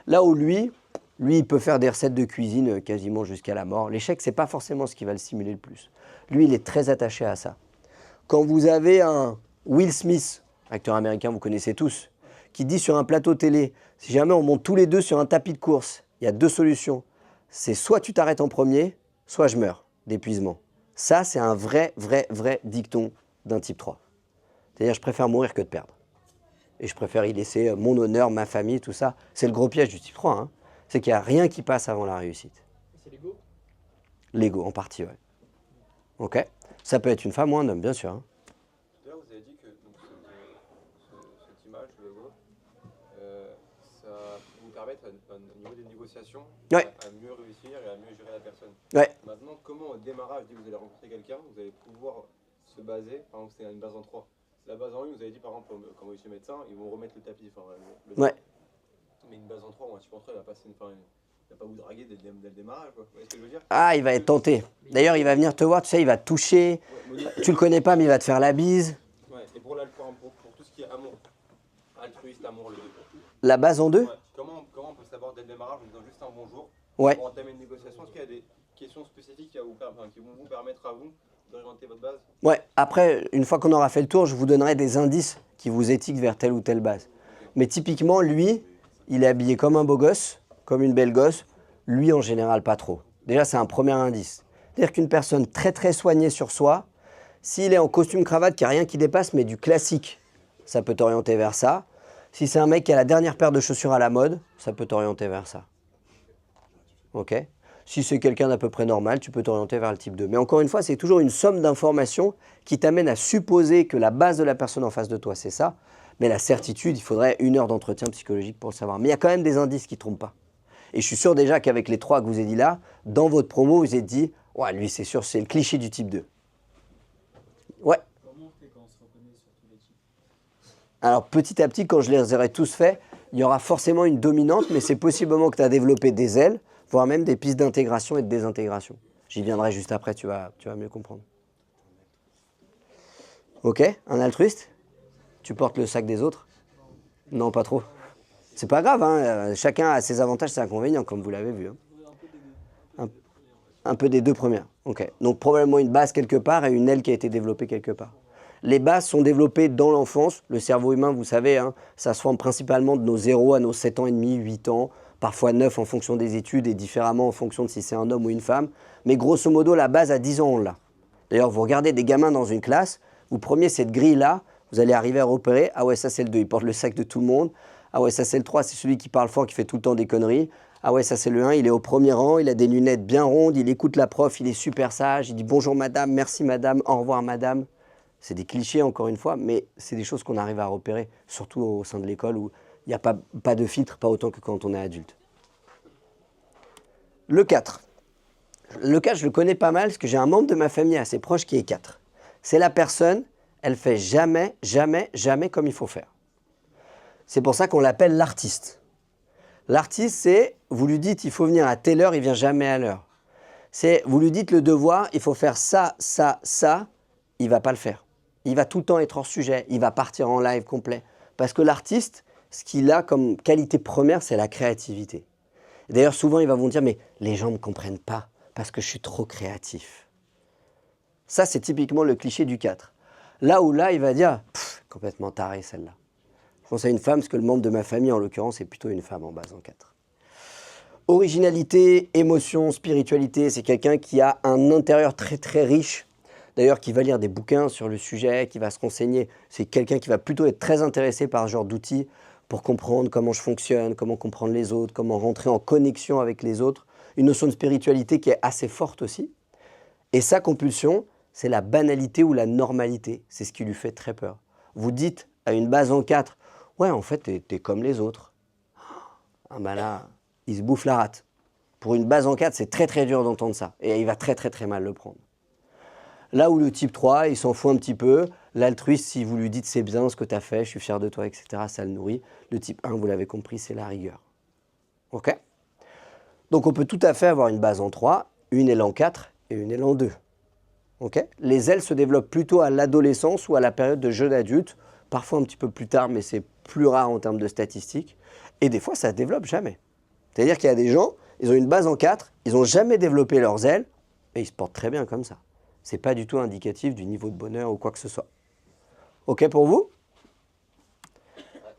Là où lui, il peut faire des recettes de cuisine quasiment jusqu'à la mort. L'échec, ce n'est pas forcément ce qui va le stimuler le plus. Lui, il est très attaché à ça. Quand vous avez un Will Smith, acteur américain, vous connaissez tous, qui dit sur un plateau télé, si jamais on monte tous les deux sur un tapis de course, il y a 2 solutions. C'est soit tu t'arrêtes en premier, soit je meurs d'épuisement. Ça, c'est un vrai dicton d'un type 3. C'est-à-dire, je préfère mourir que de perdre. Et je préfère y laisser mon honneur, ma famille, tout ça. C'est le gros piège du type 3. Hein. C'est qu'il n'y a rien qui passe avant la réussite. C'est l'ego? L'ego, en partie, ouais. Ok. Ça peut être une femme ou un homme, bien sûr. Hein. Tout à l'heure, vous avez dit que donc, cette image, le logo, ça vous permet, au niveau des négociations, Ouais. à mieux réussir et à mieux gérer la personne. Ouais. Maintenant, comment au démarrage, dès que vous allez rencontrer quelqu'un, vous allez pouvoir se baser, par exemple, c'est une base en 3. La base en 1, vous avez dit, par exemple, quand vous êtes médecin, ils vont remettre le tapis, enfin, le Ouais. Mais une base en 3, un type en 3, il va passer il va pas vous draguer dès le démarrage, quoi. Vous voyez ce que je veux dire? Ah, il va être tenté. D'ailleurs, il va venir te voir, tu sais, il va te toucher. Ouais, Tu le connais pas, mais il va te faire la bise. ouais, et pour tout ce qui est amour, altruiste, amour, le 2. La base en 2 Ouais. démarrage en disant juste un bonjour. Ouais. Pour entamer une négociation, est-ce qu'il y a des questions spécifiques qui vont vous permettre à vous d'orienter votre base? Ouais, après, une fois qu'on aura fait le tour, je vous donnerai des indices qui vous étiquent vers telle ou telle base. Mais typiquement, lui, il est habillé comme un beau gosse, comme une belle gosse. Lui, en général, pas trop. Déjà, c'est un premier indice. C'est-à-dire qu'une personne très très soignée sur soi, s'il est en costume cravate, qu'il n'y a rien qui dépasse, mais du classique, ça peut t'orienter vers ça. Si c'est un mec qui a la dernière paire de chaussures à la mode, ça peut t'orienter vers ça. Ok? Si c'est quelqu'un d'à peu près normal, tu peux t'orienter vers le type 2. Mais encore une fois, c'est toujours une somme d'informations qui t'amène à supposer que la base de la personne en face de toi, c'est ça. Mais la certitude, il faudrait 1 heure d'entretien psychologique pour le savoir. Mais il y a quand même des indices qui ne trompent pas. Et je suis sûr déjà qu'avec les 3 que je vous ai dit là, dans votre promo, vous êtes dit, ouais, lui, c'est sûr, c'est le cliché du type 2. Ouais. Comment on fait quand on se reconnaît sur tous les types? Alors petit à petit, quand je les aurai tous faits, il y aura forcément une dominante, mais c'est possiblement que tu as développé des ailes, voire même des pistes d'intégration et de désintégration. J'y viendrai juste après, tu vas mieux comprendre. Ok, un altruiste? Tu portes le sac des autres? Non, pas trop. C'est pas grave, hein. Chacun a ses avantages, ses inconvénients, comme vous l'avez vu. Hein. Un peu des 2 premières. Ok, donc probablement une base quelque part et une aile qui a été développée quelque part. Les bases sont développées dans l'enfance. Le cerveau humain, vous savez, hein, ça se forme principalement de nos 0 à nos 7 ans et demi, 8 ans, parfois 9 en fonction des études et différemment en fonction de si c'est un homme ou une femme. Mais grosso modo, la base à 10 ans, on l'a. D'ailleurs, vous regardez des gamins dans une classe, vous preniez cette grille-là, vous allez arriver à repérer, ah ouais, ça c'est le 2, il porte le sac de tout le monde. Ah ouais, ça c'est le 3, c'est celui qui parle fort, qui fait tout le temps des conneries. Ah ouais, ça c'est le 1, il est au premier rang, il a des lunettes bien rondes, il écoute la prof, il est super sage, il dit bonjour madame, merci madame, au revoir madame. C'est des clichés encore une fois, mais c'est des choses qu'on arrive à repérer, surtout au sein de l'école où il n'y a pas de filtre, pas autant que quand on est adulte. Le 4. Le 4, je le connais pas mal parce que j'ai un membre de ma famille assez proche qui est 4. C'est la personne, elle fait jamais, jamais, jamais comme il faut faire. C'est pour ça qu'on l'appelle l'artiste. L'artiste, c'est, vous lui dites il faut venir à telle heure, il vient jamais à l'heure. C'est, vous lui dites le devoir, il faut faire ça, ça, ça, il va pas le faire. Il va tout le temps être hors sujet, il va partir en live complet. Parce que l'artiste, ce qu'il a comme qualité première, c'est la créativité. D'ailleurs, souvent, ils vont dire, mais les gens ne me comprennent pas parce que je suis trop créatif. Ça, c'est typiquement le cliché du 4. Là où là, il va dire, complètement taré celle-là. Je pense à une femme, parce que le membre de ma famille, en l'occurrence, est plutôt une femme en base en 4. Originalité, émotion, spiritualité, c'est quelqu'un qui a un intérieur très très riche. D'ailleurs, qui va lire des bouquins sur le sujet, qui va se renseigner. C'est quelqu'un qui va plutôt être très intéressé par ce genre d'outils pour comprendre comment je fonctionne, comment comprendre les autres, comment rentrer en connexion avec les autres. Une notion de spiritualité qui est assez forte aussi. Et sa compulsion, c'est la banalité ou la normalité. C'est ce qui lui fait très peur. Vous dites à une base en 4, ouais, en fait, t'es comme les autres. Ah ben là, il se bouffe la rate. Pour une base en 4, c'est très très dur d'entendre ça. Et il va très très très mal le prendre. Là où le type 3, il s'en fout un petit peu. L'altruiste, si vous lui dites c'est bien ce que tu as fait, je suis fier de toi, etc., ça le nourrit. Le type 1, vous l'avez compris, c'est la rigueur. Ok? Donc on peut tout à fait avoir une base en 3, une aile en 4 et une aile en 2. Ok? Les ailes se développent plutôt à l'adolescence ou à la période de jeune adulte, parfois un petit peu plus tard, mais c'est plus rare en termes de statistiques. Et des fois, ça ne se développe jamais. C'est-à-dire qu'il y a des gens, ils ont une base en 4, ils n'ont jamais développé leurs ailes, et ils se portent très bien comme ça. Ce n'est pas du tout indicatif du niveau de bonheur ou quoi que ce soit. OK pour vous?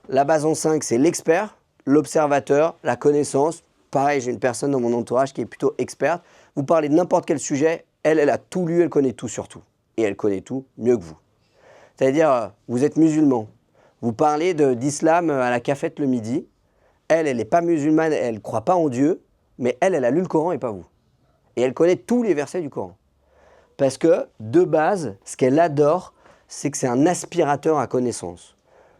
La base en 5, c'est l'expert, l'observateur, la connaissance. Pareil, j'ai une personne dans mon entourage qui est plutôt experte. Vous parlez de n'importe quel sujet, elle a tout lu, elle connaît tout sur tout. Et elle connaît tout mieux que vous. C'est-à-dire, vous êtes musulman, vous parlez d'islam à la cafette le midi. Elle n'est pas musulmane, elle ne croit pas en Dieu, mais elle a lu le Coran et pas vous. Et elle connaît tous les versets du Coran. Parce que, de base, ce qu'elle adore, c'est que c'est un aspirateur à connaissance.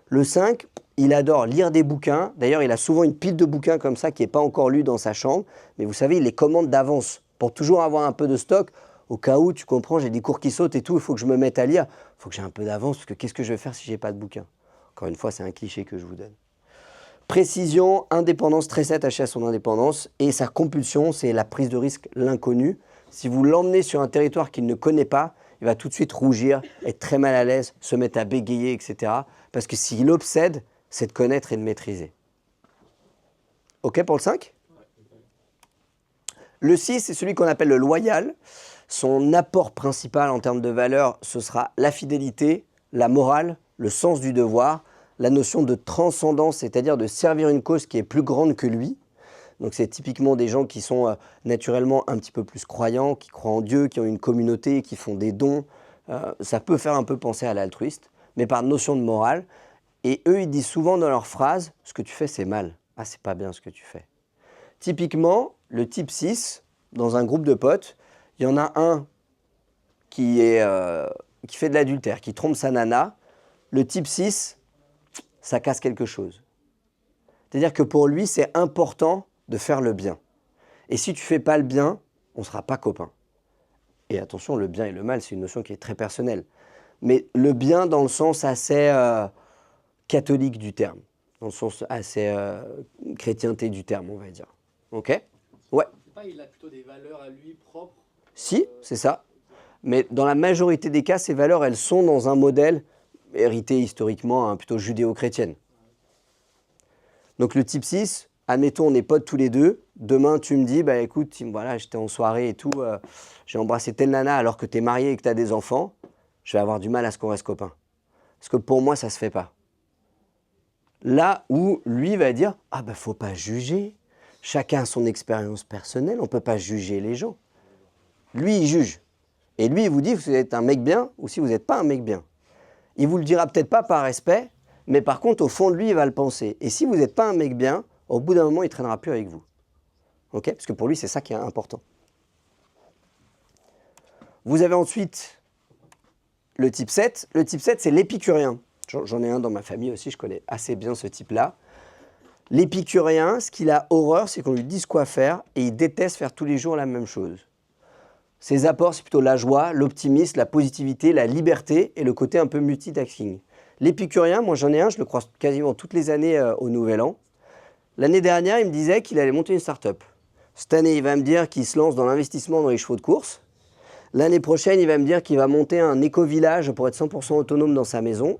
Le 5, il adore lire des bouquins. D'ailleurs, il a souvent une pile de bouquins comme ça qui n'est pas encore lu dans sa chambre. Mais vous savez, il les commande d'avance pour toujours avoir un peu de stock. Au cas où, tu comprends, j'ai des cours qui sautent et tout, il faut que je me mette à lire. Il faut que j'ai un peu d'avance parce que qu'est-ce que je vais faire si je n'ai pas de bouquin? Encore une fois, c'est un cliché que je vous donne. Précision, indépendance, très attaché à son indépendance. Et sa compulsion, c'est la prise de risque, l'inconnu. Si vous l'emmenez sur un territoire qu'il ne connaît pas, il va tout de suite rougir, être très mal à l'aise, se mettre à bégayer, etc. Parce que s'il obsède, c'est de connaître et de maîtriser. OK pour le 5? Le 6, c'est celui qu'on appelle le loyal. Son apport principal en termes de valeur, ce sera la fidélité, la morale, le sens du devoir, la notion de transcendance, c'est-à-dire de servir une cause qui est plus grande que lui. Donc c'est typiquement des gens qui sont naturellement un petit peu plus croyants, qui croient en Dieu, qui ont une communauté, qui font des dons. Ça peut faire un peu penser à l'altruiste, mais par notion de morale. Et eux, ils disent souvent dans leurs phrases, ce que tu fais, c'est mal. Ah, c'est pas bien ce que tu fais. Typiquement, le type 6, dans un groupe de potes, il y en a un qui fait de l'adultère, qui trompe sa nana. Le type 6, ça casse quelque chose. C'est-à-dire que pour lui, c'est important de faire le bien. Et si tu fais pas le bien, on ne sera pas copains. Et attention, le bien et le mal, c'est une notion qui est très personnelle. Mais le bien dans le sens assez catholique du terme, dans le sens assez chrétienté du terme, on va dire. Ok? Ouais. C'est pas, il a plutôt des valeurs à lui propres. Si, c'est ça. Mais dans la majorité des cas, ces valeurs, elles sont dans un modèle hérité historiquement plutôt judéo-chrétienne. Donc le type 6, admettons, on est potes tous les deux. Demain, tu me dis, bah écoute, voilà, j'étais en soirée et tout, j'ai embrassé telle nana alors que tu es marié et que tu as des enfants. Je vais avoir du mal à ce qu'on reste copains. Parce que pour moi, ça ne se fait pas. Là où lui va dire, ah ben faut pas juger. Chacun a son expérience personnelle, on ne peut pas juger les gens. Lui, il juge. Et lui, il vous dit si vous êtes un mec bien ou si vous n'êtes pas un mec bien. Il vous le dira peut-être pas par respect, mais par contre, au fond de lui, il va le penser. Et si vous n'êtes pas un mec bien, au bout d'un moment, il ne traînera plus avec vous. Okay? Parce que pour lui, c'est ça qui est important. Vous avez ensuite le type 7. Le type 7, c'est l'épicurien. J'en ai un dans ma famille aussi, je connais assez bien ce type-là. L'épicurien, ce qu'il a horreur, c'est qu'on lui dise quoi faire et il déteste faire tous les jours la même chose. Ses apports, c'est plutôt la joie, l'optimisme, la positivité, la liberté et le côté un peu multitasking. L'épicurien, moi j'en ai un, je le croise quasiment toutes les années au Nouvel An. L'année dernière, il me disait qu'il allait monter une start-up. Cette année, il va me dire qu'il se lance dans l'investissement dans les chevaux de course. L'année prochaine, il va me dire qu'il va monter un éco-village pour être 100% autonome dans sa maison.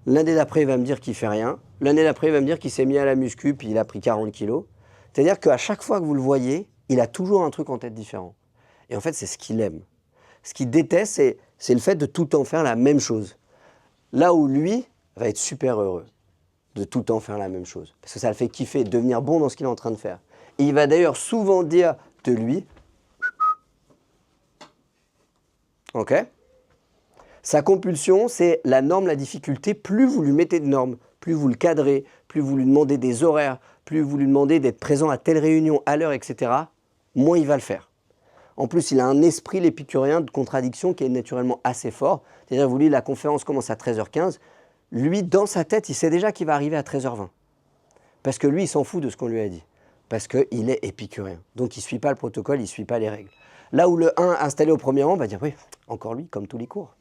L'année d'après, il va me dire qu'il ne fait rien. L'année d'après, il va me dire qu'il s'est mis à la muscu puis il a pris 40 kilos. C'est-à-dire qu'à chaque fois que vous le voyez, il a toujours un truc en tête différent. Et en fait, c'est ce qu'il aime. Ce qu'il déteste, c'est le fait de tout le temps faire la même chose. Là où lui va être super heureux de tout le temps faire la même chose. Parce que ça le fait kiffer, devenir bon dans ce qu'il est en train de faire. Et il va d'ailleurs souvent dire de lui, ok ? Sa compulsion, c'est la norme, la difficulté. Plus vous lui mettez de normes, plus vous le cadrez, plus vous lui demandez des horaires, plus vous lui demandez d'être présent à telle réunion, à l'heure, etc., moins il va le faire. En plus, il a un esprit, l'épicurien, de contradiction qui est naturellement assez fort. C'est-à-dire, vous voulez, la conférence commence à 13h15. Lui, dans sa tête, il sait déjà qu'il va arriver à 13h20. Parce que lui, il s'en fout de ce qu'on lui a dit. Parce qu'il est épicurien. Donc, il ne suit pas le protocole, il ne suit pas les règles. Là où le 1 installé au premier rang va dire, oui, encore lui, comme tous les cours.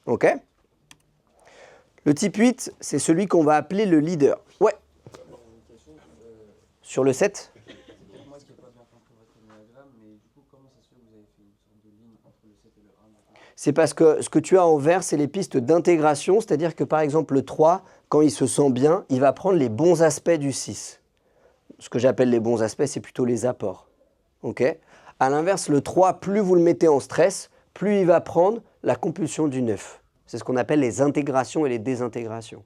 Ok ? Le type 8, c'est celui qu'on va appeler le leader. Ouais. Sur le 7 ? Moi, je n'ai pas bien compris votre diagramme, mais du coup, comment ça se fait que vous avez fait une sorte de ligne entre le 7 et le 1 ? C'est parce que ce que tu as en vert, c'est les pistes d'intégration, c'est-à-dire que par exemple le 3, quand il se sent bien, il va prendre les bons aspects du 6. Ce que j'appelle les bons aspects, c'est plutôt les apports. Okay ? À l'inverse, le 3, plus vous le mettez en stress, plus il va prendre la compulsion du 9. C'est ce qu'on appelle les intégrations et les désintégrations.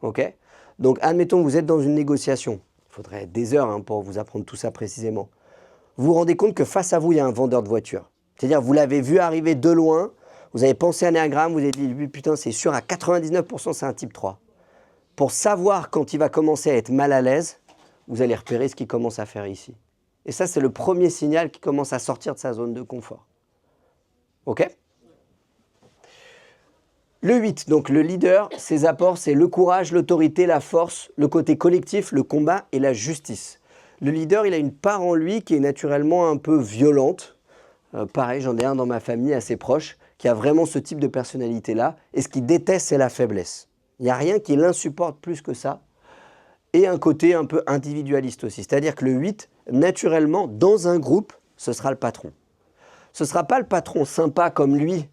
Okay ? Donc admettons que vous êtes dans une négociation. Il faudrait des heures pour vous apprendre tout ça précisément. Vous vous rendez compte que face à vous, il y a un vendeur de voitures. C'est-à-dire, vous l'avez vu arriver de loin, vous avez pensé à Néagramme, vous avez dit, putain, c'est sûr, à 99%, c'est un type 3. Pour savoir quand il va commencer à être mal à l'aise, vous allez repérer ce qu'il commence à faire ici. Et ça, c'est le premier signal qui commence à sortir de sa zone de confort. OK ? Le 8, donc le leader, ses apports, c'est le courage, l'autorité, la force, le côté collectif, le combat et la justice. Le leader, il a une part en lui qui est naturellement un peu violente. Pareil, j'en ai un dans ma famille assez proche qui a vraiment ce type de personnalité-là. Et ce qu'il déteste, c'est la faiblesse. Il n'y a rien qui l'insupporte plus que ça. Et un côté un peu individualiste aussi. C'est-à-dire que le 8, naturellement, dans un groupe, ce sera le patron. Ce ne sera pas le patron sympa comme lui.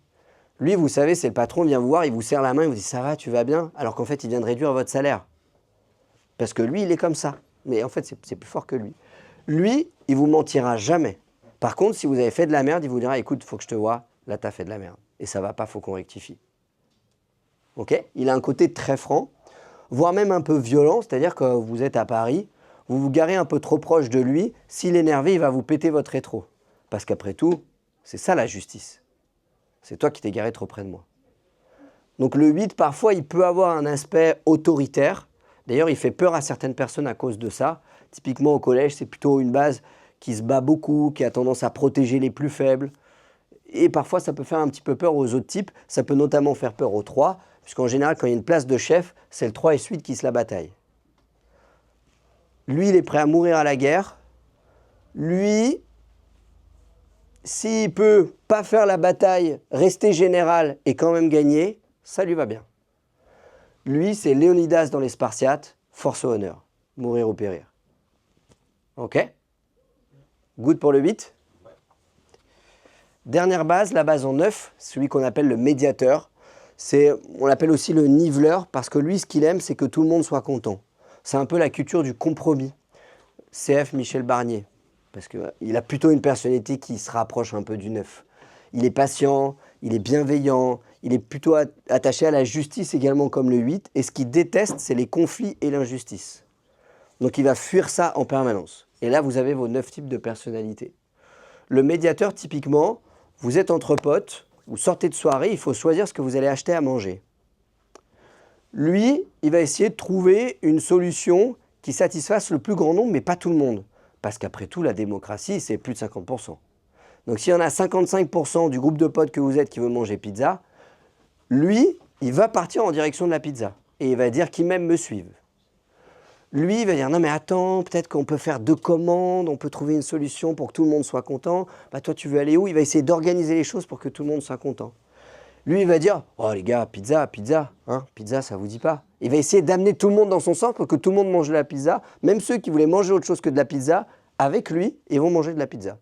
Lui, vous savez, c'est le patron, il vient vous voir, il vous serre la main, il vous dit « ça va, tu vas bien ?» alors qu'en fait, il vient de réduire votre salaire. Parce que lui, il est comme ça. Mais en fait, c'est plus fort que lui. Lui, il vous mentira jamais. Par contre, si vous avez fait de la merde, il vous dira, écoute, faut que je te vois, là, tu as fait de la merde. Et ça va pas, faut qu'on rectifie. Ok? Il a un côté très franc, voire même un peu violent, c'est-à-dire que vous êtes à Paris, vous vous garez un peu trop proche de lui, s'il est énervé, il va vous péter votre rétro. Parce qu'après tout, c'est ça la justice. C'est toi qui t'es garé trop près de moi. Donc le 8, parfois, il peut avoir un aspect autoritaire. D'ailleurs, il fait peur à certaines personnes à cause de ça. Typiquement au collège, c'est plutôt une base qui se bat beaucoup, qui a tendance à protéger les plus faibles. Et parfois, ça peut faire un petit peu peur aux autres types. Ça peut notamment faire peur aux 3, puisqu'en général, quand il y a une place de chef, c'est le 3 et suite qui se la bataille. Lui, il est prêt à mourir à la guerre. Lui, s'il peut pas faire la bataille, rester général et quand même gagner, ça lui va bien. Lui, c'est Léonidas dans les Spartiates, force au honneur, mourir ou périr. Ok? Good pour le 8. Dernière base, la base en 9, celui qu'on appelle le médiateur. On l'appelle aussi le niveleur, parce que lui, ce qu'il aime, c'est que tout le monde soit content. C'est un peu la culture du compromis. CF Michel Barnier, parce qu'il a plutôt une personnalité qui se rapproche un peu du 9. Il est patient, il est bienveillant, il est plutôt attaché à la justice également comme le 8, et ce qu'il déteste, c'est les conflits et l'injustice. Donc il va fuir ça en permanence. Et là, vous avez vos 9 types de personnalités. Le médiateur, typiquement, vous êtes entre potes, vous sortez de soirée, il faut choisir ce que vous allez acheter à manger. Lui, il va essayer de trouver une solution qui satisfasse le plus grand nombre, mais pas tout le monde. Parce qu'après tout, la démocratie, c'est plus de 50%. Donc s'il y en a 55% du groupe de potes que vous êtes qui veut manger pizza, lui, il va partir en direction de la pizza. Et il va dire qui même me suivent. Lui, il va dire, non mais attends, peut-être qu'on peut faire 2 commandes, on peut trouver une solution pour que tout le monde soit content. Bah toi, tu veux aller où? Il va essayer d'organiser les choses pour que tout le monde soit content. Lui, il va dire, oh les gars, pizza, hein, pizza, ça vous dit pas? Il va essayer d'amener tout le monde dans son sens pour que tout le monde mange de la pizza. Même ceux qui voulaient manger autre chose que de la pizza, avec lui, ils vont manger de la pizza.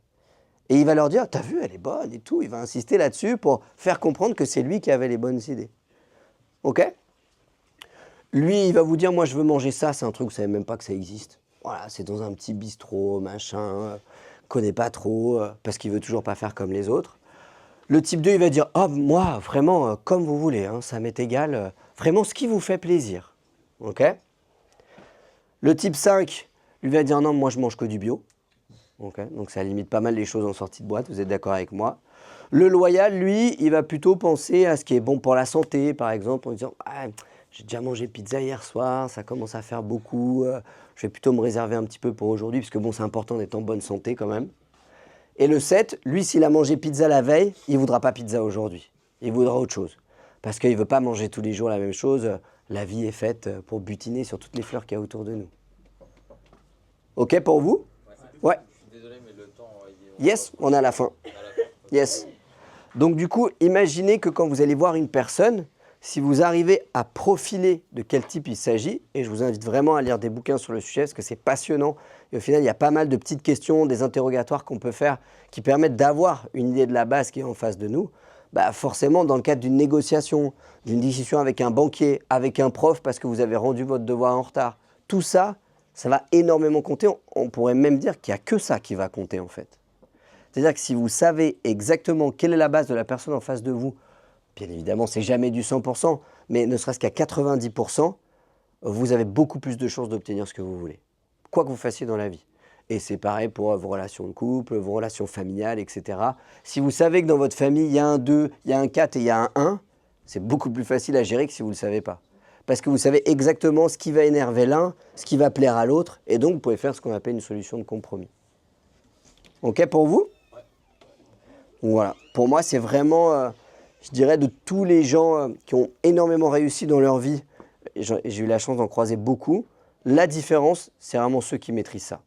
Et il va leur dire, t'as vu, elle est bonne et tout. Il va insister là-dessus pour faire comprendre que c'est lui qui avait les bonnes idées. Ok? Lui, il va vous dire, moi je veux manger ça, c'est un truc, vous savez même pas que ça existe. Voilà, c'est dans un petit bistrot, machin, connaît pas trop, parce qu'il veut toujours pas faire comme les autres. Le type 2, il va dire, oh, moi, vraiment, comme vous voulez, hein, ça m'est égal, vraiment ce qui vous fait plaisir. Ok? Le type 5, lui va dire, non, moi je mange que du bio. Okay, donc ça limite pas mal les choses en sortie de boîte, vous êtes d'accord avec moi. Le loyal, lui, il va plutôt penser à ce qui est bon pour la santé, par exemple, en disant ah, j'ai déjà mangé pizza hier soir, ça commence à faire beaucoup, je vais plutôt me réserver un petit peu pour aujourd'hui, parce que bon, c'est important d'être en bonne santé quand même. Et le 7, lui, s'il a mangé pizza la veille, il ne voudra pas pizza aujourd'hui, il voudra autre chose. Parce qu'il ne veut pas manger tous les jours la même chose, la vie est faite pour butiner sur toutes les fleurs qu'il y a autour de nous. Ok pour vous? Ouais. Désolé, mais le temps. Yes, on est à la fin. Yes. Donc du coup, imaginez que quand vous allez voir une personne, si vous arrivez à profiler de quel type il s'agit, et je vous invite vraiment à lire des bouquins sur le sujet, parce que c'est passionnant, et au final, il y a pas mal de petites questions, des interrogatoires qu'on peut faire, qui permettent d'avoir une idée de la base qui est en face de nous, bah forcément, dans le cadre d'une négociation, d'une discussion avec un banquier, avec un prof, parce que vous avez rendu votre devoir en retard, tout ça, ça va énormément compter. On pourrait même dire qu'il n'y a que ça qui va compter en fait. C'est-à-dire que si vous savez exactement quelle est la base de la personne en face de vous, bien évidemment, c'est jamais du 100%, mais ne serait-ce qu'à 90%, vous avez beaucoup plus de chances d'obtenir ce que vous voulez, quoi que vous fassiez dans la vie. Et c'est pareil pour vos relations de couple, vos relations familiales, etc. Si vous savez que dans votre famille, il y a un 2, il y a un 4 et il y a un 1, c'est beaucoup plus facile à gérer que si vous ne le savez pas. Parce que vous savez exactement ce qui va énerver l'un, ce qui va plaire à l'autre, et donc vous pouvez faire ce qu'on appelle une solution de compromis. Ok pour vous? Voilà. Pour moi, c'est vraiment, je dirais, de tous les gens qui ont énormément réussi dans leur vie, et j'ai eu la chance d'en croiser beaucoup, la différence, c'est vraiment ceux qui maîtrisent ça.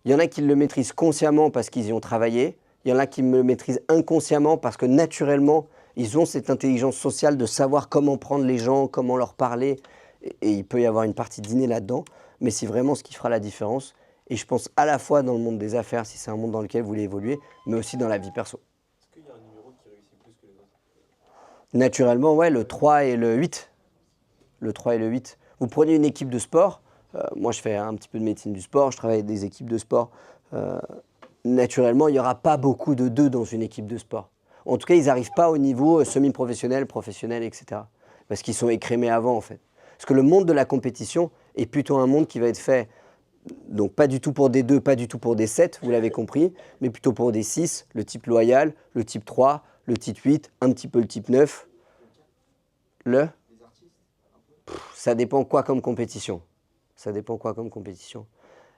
Il y en a qui le maîtrisent consciemment parce qu'ils y ont travaillé, il y en a qui le maîtrisent inconsciemment parce que naturellement, ils ont cette intelligence sociale de savoir comment prendre les gens, comment leur parler, et il peut y avoir une partie d'inné là-dedans, mais c'est vraiment ce qui fera la différence. Et je pense à la fois dans le monde des affaires, si c'est un monde dans lequel vous voulez évoluer, mais aussi dans la vie perso. Est-ce qu'il y a un numéro qui réussit plus que les autres? Naturellement, ouais, le 3 et le 8. Le 3 et le 8. Vous prenez une équipe de sport, moi je fais un petit peu de médecine du sport, je travaille avec des équipes de sport naturellement, il n'y aura pas beaucoup de 2 dans une équipe de sport. En tout cas, ils n'arrivent pas au niveau semi-professionnel, professionnel, etc. Parce qu'ils sont écrémés avant, en fait. Parce que le monde de la compétition est plutôt un monde qui va être fait, donc pas du tout pour des 2, pas du tout pour des 7, vous l'avez compris, mais plutôt pour des 6, le type loyal, le type 3, le type 8, un petit peu le type 9. Ça dépend quoi comme compétition. Ça dépend quoi comme compétition.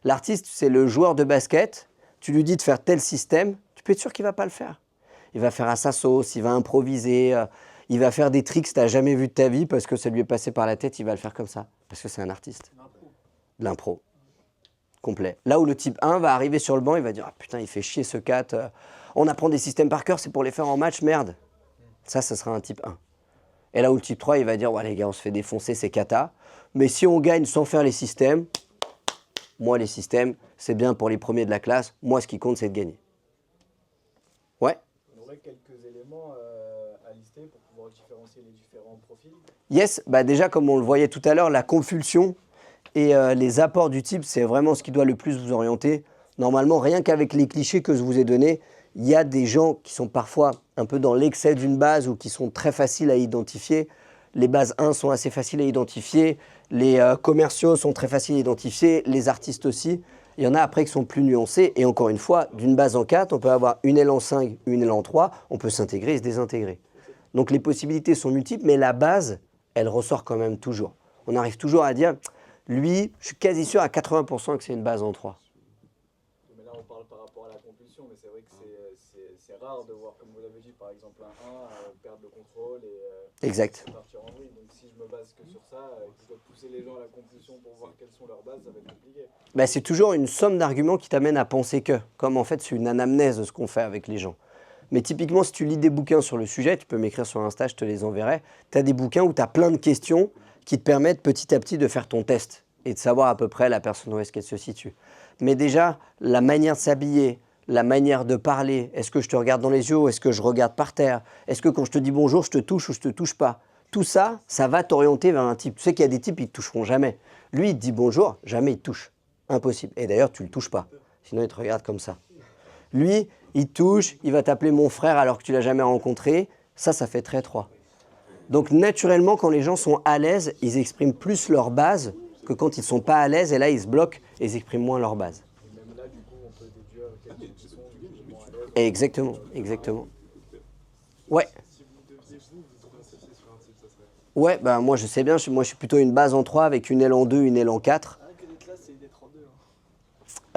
L'artiste, c'est le joueur de basket. Tu lui dis de faire tel système, tu peux être sûr qu'il ne va pas le faire. Il va faire à sa sauce, il va improviser, il va faire des tricks que tu n'as jamais vu de ta vie parce que ça lui est passé par la tête, il va le faire comme ça. Parce que c'est un artiste. De l'impro. Complet. Là où le type 1 va arriver sur le banc, il va dire « Ah putain, il fait chier ce 4. On apprend des systèmes par cœur, c'est pour les faire en match, merde. » Ça sera un type 1. Et là où le type 3, il va dire « Ouais les gars, on se fait défoncer, c'est cata. Mais si on gagne sans faire les systèmes, moi les systèmes, c'est bien pour les premiers de la classe. Moi, ce qui compte, c'est de gagner. » Ouais. On aurait quelques éléments à lister pour pouvoir différencier les différents profils. Yes, bah déjà comme on le voyait tout à l'heure, la compulsion et les apports du type, c'est vraiment ce qui doit le plus vous orienter. Normalement, rien qu'avec les clichés que je vous ai donnés, il y a des gens qui sont parfois un peu dans l'excès d'une base ou qui sont très faciles à identifier. Les bases 1 sont assez faciles à identifier, les commerciaux sont très faciles à identifier, les artistes aussi. Il y en a après qui sont plus nuancés. Et encore une fois, d'une base en 4, on peut avoir une aile en 5, une aile en 3, on peut s'intégrer et se désintégrer. Donc les possibilités sont multiples, mais la base, elle ressort quand même toujours. On arrive toujours à dire, lui, je suis quasi sûr à 80% que c'est une base en 3. Mais là, on parle par rapport à la compulsion, mais c'est vrai que c'est rare de voir, comme vous l'avez dit, par exemple un 1 perdre le contrôle et Exact. partir en vrille. Donc si je me base que sur ça, que je dois pousser les gens à la compulsion pour voir quelles sont leurs bases, ça va être compliqué. Ben, c'est toujours une somme d'arguments qui t'amène à penser que, comme en fait c'est une anamnèse de ce qu'on fait avec les gens. Mais typiquement, si tu lis des bouquins sur le sujet, tu peux m'écrire sur Insta, je te les enverrai. Tu as des bouquins où tu as plein de questions qui te permettent petit à petit de faire ton test et de savoir à peu près la personne où est-ce qu'elle se situe. Mais déjà, la manière de s'habiller, la manière de parler, est-ce que je te regarde dans les yeux ou est-ce que je regarde par terre? Est-ce que quand je te dis bonjour, je te touche ou je te touche pas? Tout ça, ça va t'orienter vers un type. Tu sais qu'il y a des types, ils ne te toucheront jamais. Lui, il te dit bonjour, jamais il te touche. Impossible. Et d'ailleurs, tu ne le touches pas. Sinon, il te regarde comme ça. Lui, il te touche, il va t'appeler mon frère alors que tu ne l'as jamais rencontré. Ça fait très 3. Donc, naturellement, quand les gens sont à l'aise, ils expriment plus leur base que quand ils ne sont pas à l'aise. Et là, ils se bloquent et ils expriment moins leur base. Et même là, du coup, on peut déduire quels qui sont plus ou moins à l'aise. Exactement, exactement. Ouais. Si vous deviez vous concepter sur un type, ça serait. Ouais, bah moi je sais bien, moi je suis plutôt une base en 3 avec une aile en 2, une aile en 4. Rien que d'être là, c'est d'être en 2.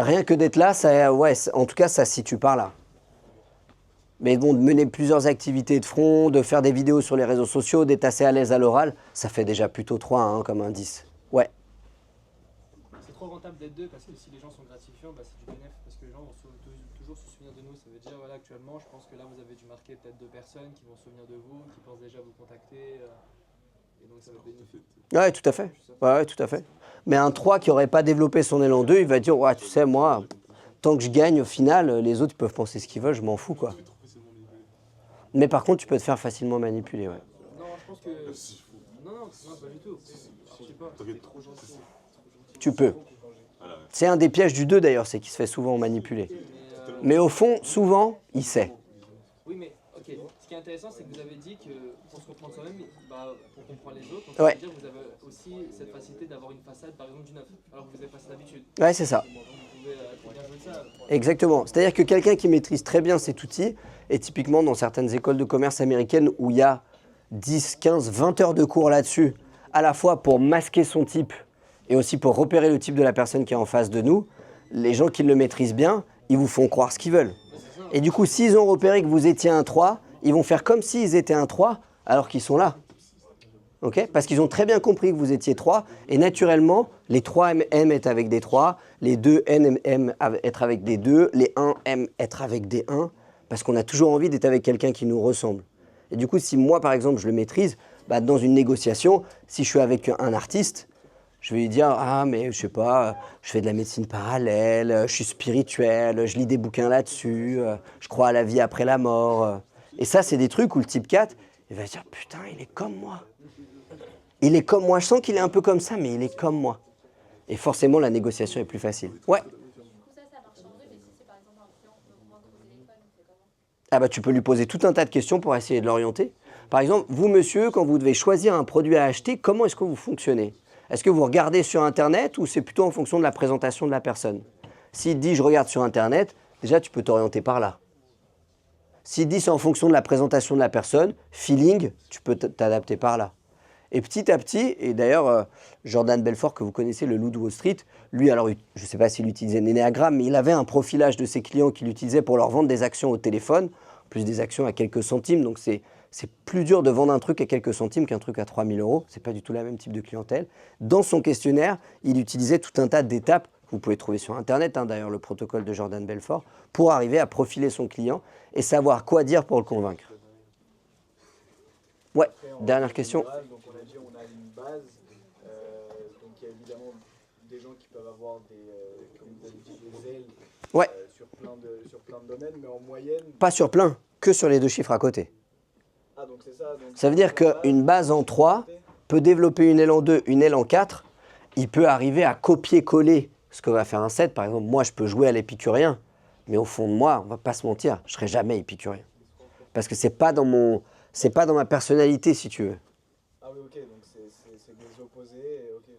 Rien que d'être là, ça, ouais, en tout cas ça se situe par là. Mais bon, de mener plusieurs activités de front, de faire des vidéos sur les réseaux sociaux, d'être assez à l'aise à l'oral, ça fait déjà plutôt 3 hein, comme indice. Ouais. C'est trop rentable d'être 2 parce que si les gens sont gratifiants, bah, c'est du bénéfice parce que les gens vont toujours se souvenir de nous. Ça veut dire, voilà, actuellement, je pense que là, vous avez dû marquer peut-être 2 personnes qui vont se souvenir de vous, qui pensent déjà vous contacter. Et donc, ça va être bénéfique. Ouais, tout à fait. Ouais, tout à fait. Mais un 3 qui n'aurait pas développé son élan 2, il va dire, ouais, tu sais, moi, tant que je gagne, au final, les autres ils peuvent penser ce qu'ils veulent, je m'en fous, quoi. Mais par contre, tu peux te faire facilement manipuler, ouais. Non, je pense que. Non, pas du tout. Je sais pas. C'est trop gentil. Tu peux. C'est un des pièges du 2 d'ailleurs, c'est qu'il se fait souvent manipuler. Mais au fond, souvent, il sait. Oui, mais ok. Ce qui est intéressant, c'est que vous avez dit que pour se comprendre soi-même, bah, pour comprendre les autres, Ouais. dire, vous avez aussi cette facilité d'avoir une façade, par exemple, du 9, alors que vous n'avez pas cette habitude. Ouais, c'est ça. Donc vous pouvez très bien jouer de ça. Exactement. C'est-à-dire que quelqu'un qui maîtrise très bien cet outil, et typiquement dans certaines écoles de commerce américaines où il y a 10, 15, 20 heures de cours là-dessus, à la fois pour masquer son type et aussi pour repérer le type de la personne qui est en face de nous, les gens qui le maîtrisent bien, ils vous font croire ce qu'ils veulent. Et du coup, s'ils ont repéré que vous étiez un 3, ils vont faire comme s'ils étaient un 3 alors qu'ils sont là. Okay, parce qu'ils ont très bien compris que vous étiez 3 et naturellement, les 3 aiment être avec des 3, les 2 aiment être avec des 2, les 1 aiment être avec des 1 parce qu'on a toujours envie d'être avec quelqu'un qui nous ressemble. Et du coup, si moi, par exemple, je le maîtrise, bah, dans une négociation, si je suis avec un artiste, je vais lui dire « Ah, mais je sais pas, je fais de la médecine parallèle, je suis spirituel, je lis des bouquins là-dessus, je crois à la vie après la mort. » Et ça, c'est des trucs où le type 4, il va se dire « Putain, il est comme moi. Il est comme moi. Je sens qu'il est un peu comme ça, mais il est comme moi. » Et forcément, la négociation est plus facile. Ouais. Du coup, ça marche en vrai, mais si Ah bah tu peux lui poser tout un tas de questions pour essayer de l'orienter. Par exemple, vous monsieur, quand vous devez choisir un produit à acheter, comment est-ce que vous fonctionnez? Est-ce que vous regardez sur Internet ou c'est plutôt en fonction de la présentation de la personne? S'il te dit je regarde sur Internet, déjà tu peux t'orienter par là. S'il te dit c'est en fonction de la présentation de la personne, feeling, tu peux t'adapter par là. Et petit à petit, et d'ailleurs Jordan Belfort que vous connaissez, le loup de Wall Street, lui alors je ne sais pas s'il utilisait Nénéagramme, mais il avait un profilage de ses clients qu'il utilisait pour leur vendre des actions au téléphone, plus des actions à quelques centimes, donc c'est plus dur de vendre un truc à quelques centimes qu'un truc à 3 000 €, c'est pas du tout le même type de clientèle. Dans son questionnaire, il utilisait tout un tas d'étapes, vous pouvez trouver sur Internet d'ailleurs le protocole de Jordan Belfort, pour arriver à profiler son client et savoir quoi dire pour le convaincre. Ouais, dernière question. Donc on a dit on a une base, donc il y a évidemment des gens qui peuvent avoir comme vous avez dit, des ailes Ouais. Sur plein de domaines, mais en moyenne... Pas sur plein, que sur les 2 chiffres à côté. Ah donc c'est ça. Donc Ça veut dire qu'une base en 3 peut développer une aile en 2, une aile en 4. Il peut arriver à copier-coller ce que va faire un 7. Par exemple, moi, je peux jouer à l'épicurien, mais au fond de moi, on va pas se mentir, je serai jamais épicurien. Parce que c'est pas dans ma personnalité, si tu veux. Ah oui, ok, donc c'est des opposés, ok.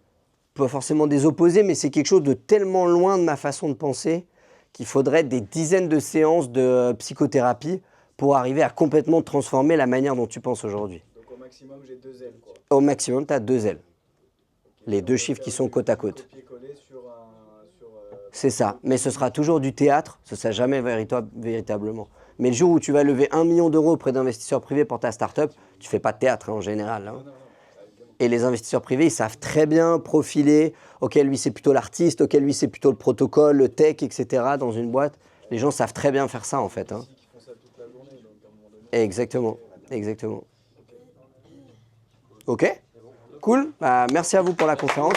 Pas forcément des opposés, mais c'est quelque chose de tellement loin de ma façon de penser qu'il faudrait des dizaines de séances de psychothérapie pour arriver à complètement transformer la manière dont tu penses aujourd'hui. Donc au maximum, j'ai 2 ailes, quoi. Au maximum, tu as 2 ailes. Okay. Les 2 chiffres qui sont côte à côte. Copier-coller sur c'est ça, mais ce sera toujours du théâtre, ce ne sera jamais véritablement. Mais le jour où tu vas lever 1 million d'euros auprès d'investisseurs privés pour ta start-up, tu ne fais pas de théâtre en général. Hein. Et les investisseurs privés, ils savent très bien profiler. Ok, lui, c'est plutôt l'artiste. Ok, lui, c'est plutôt le protocole, le tech, etc. dans une boîte. Les gens savent très bien faire ça, en fait. Hein. Exactement, exactement. Ok, cool. Bah, merci à vous pour la conférence.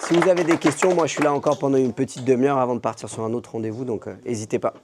Si vous avez des questions, moi, je suis là encore pendant une petite demi-heure avant de partir sur un autre rendez-vous, donc n'hésitez pas.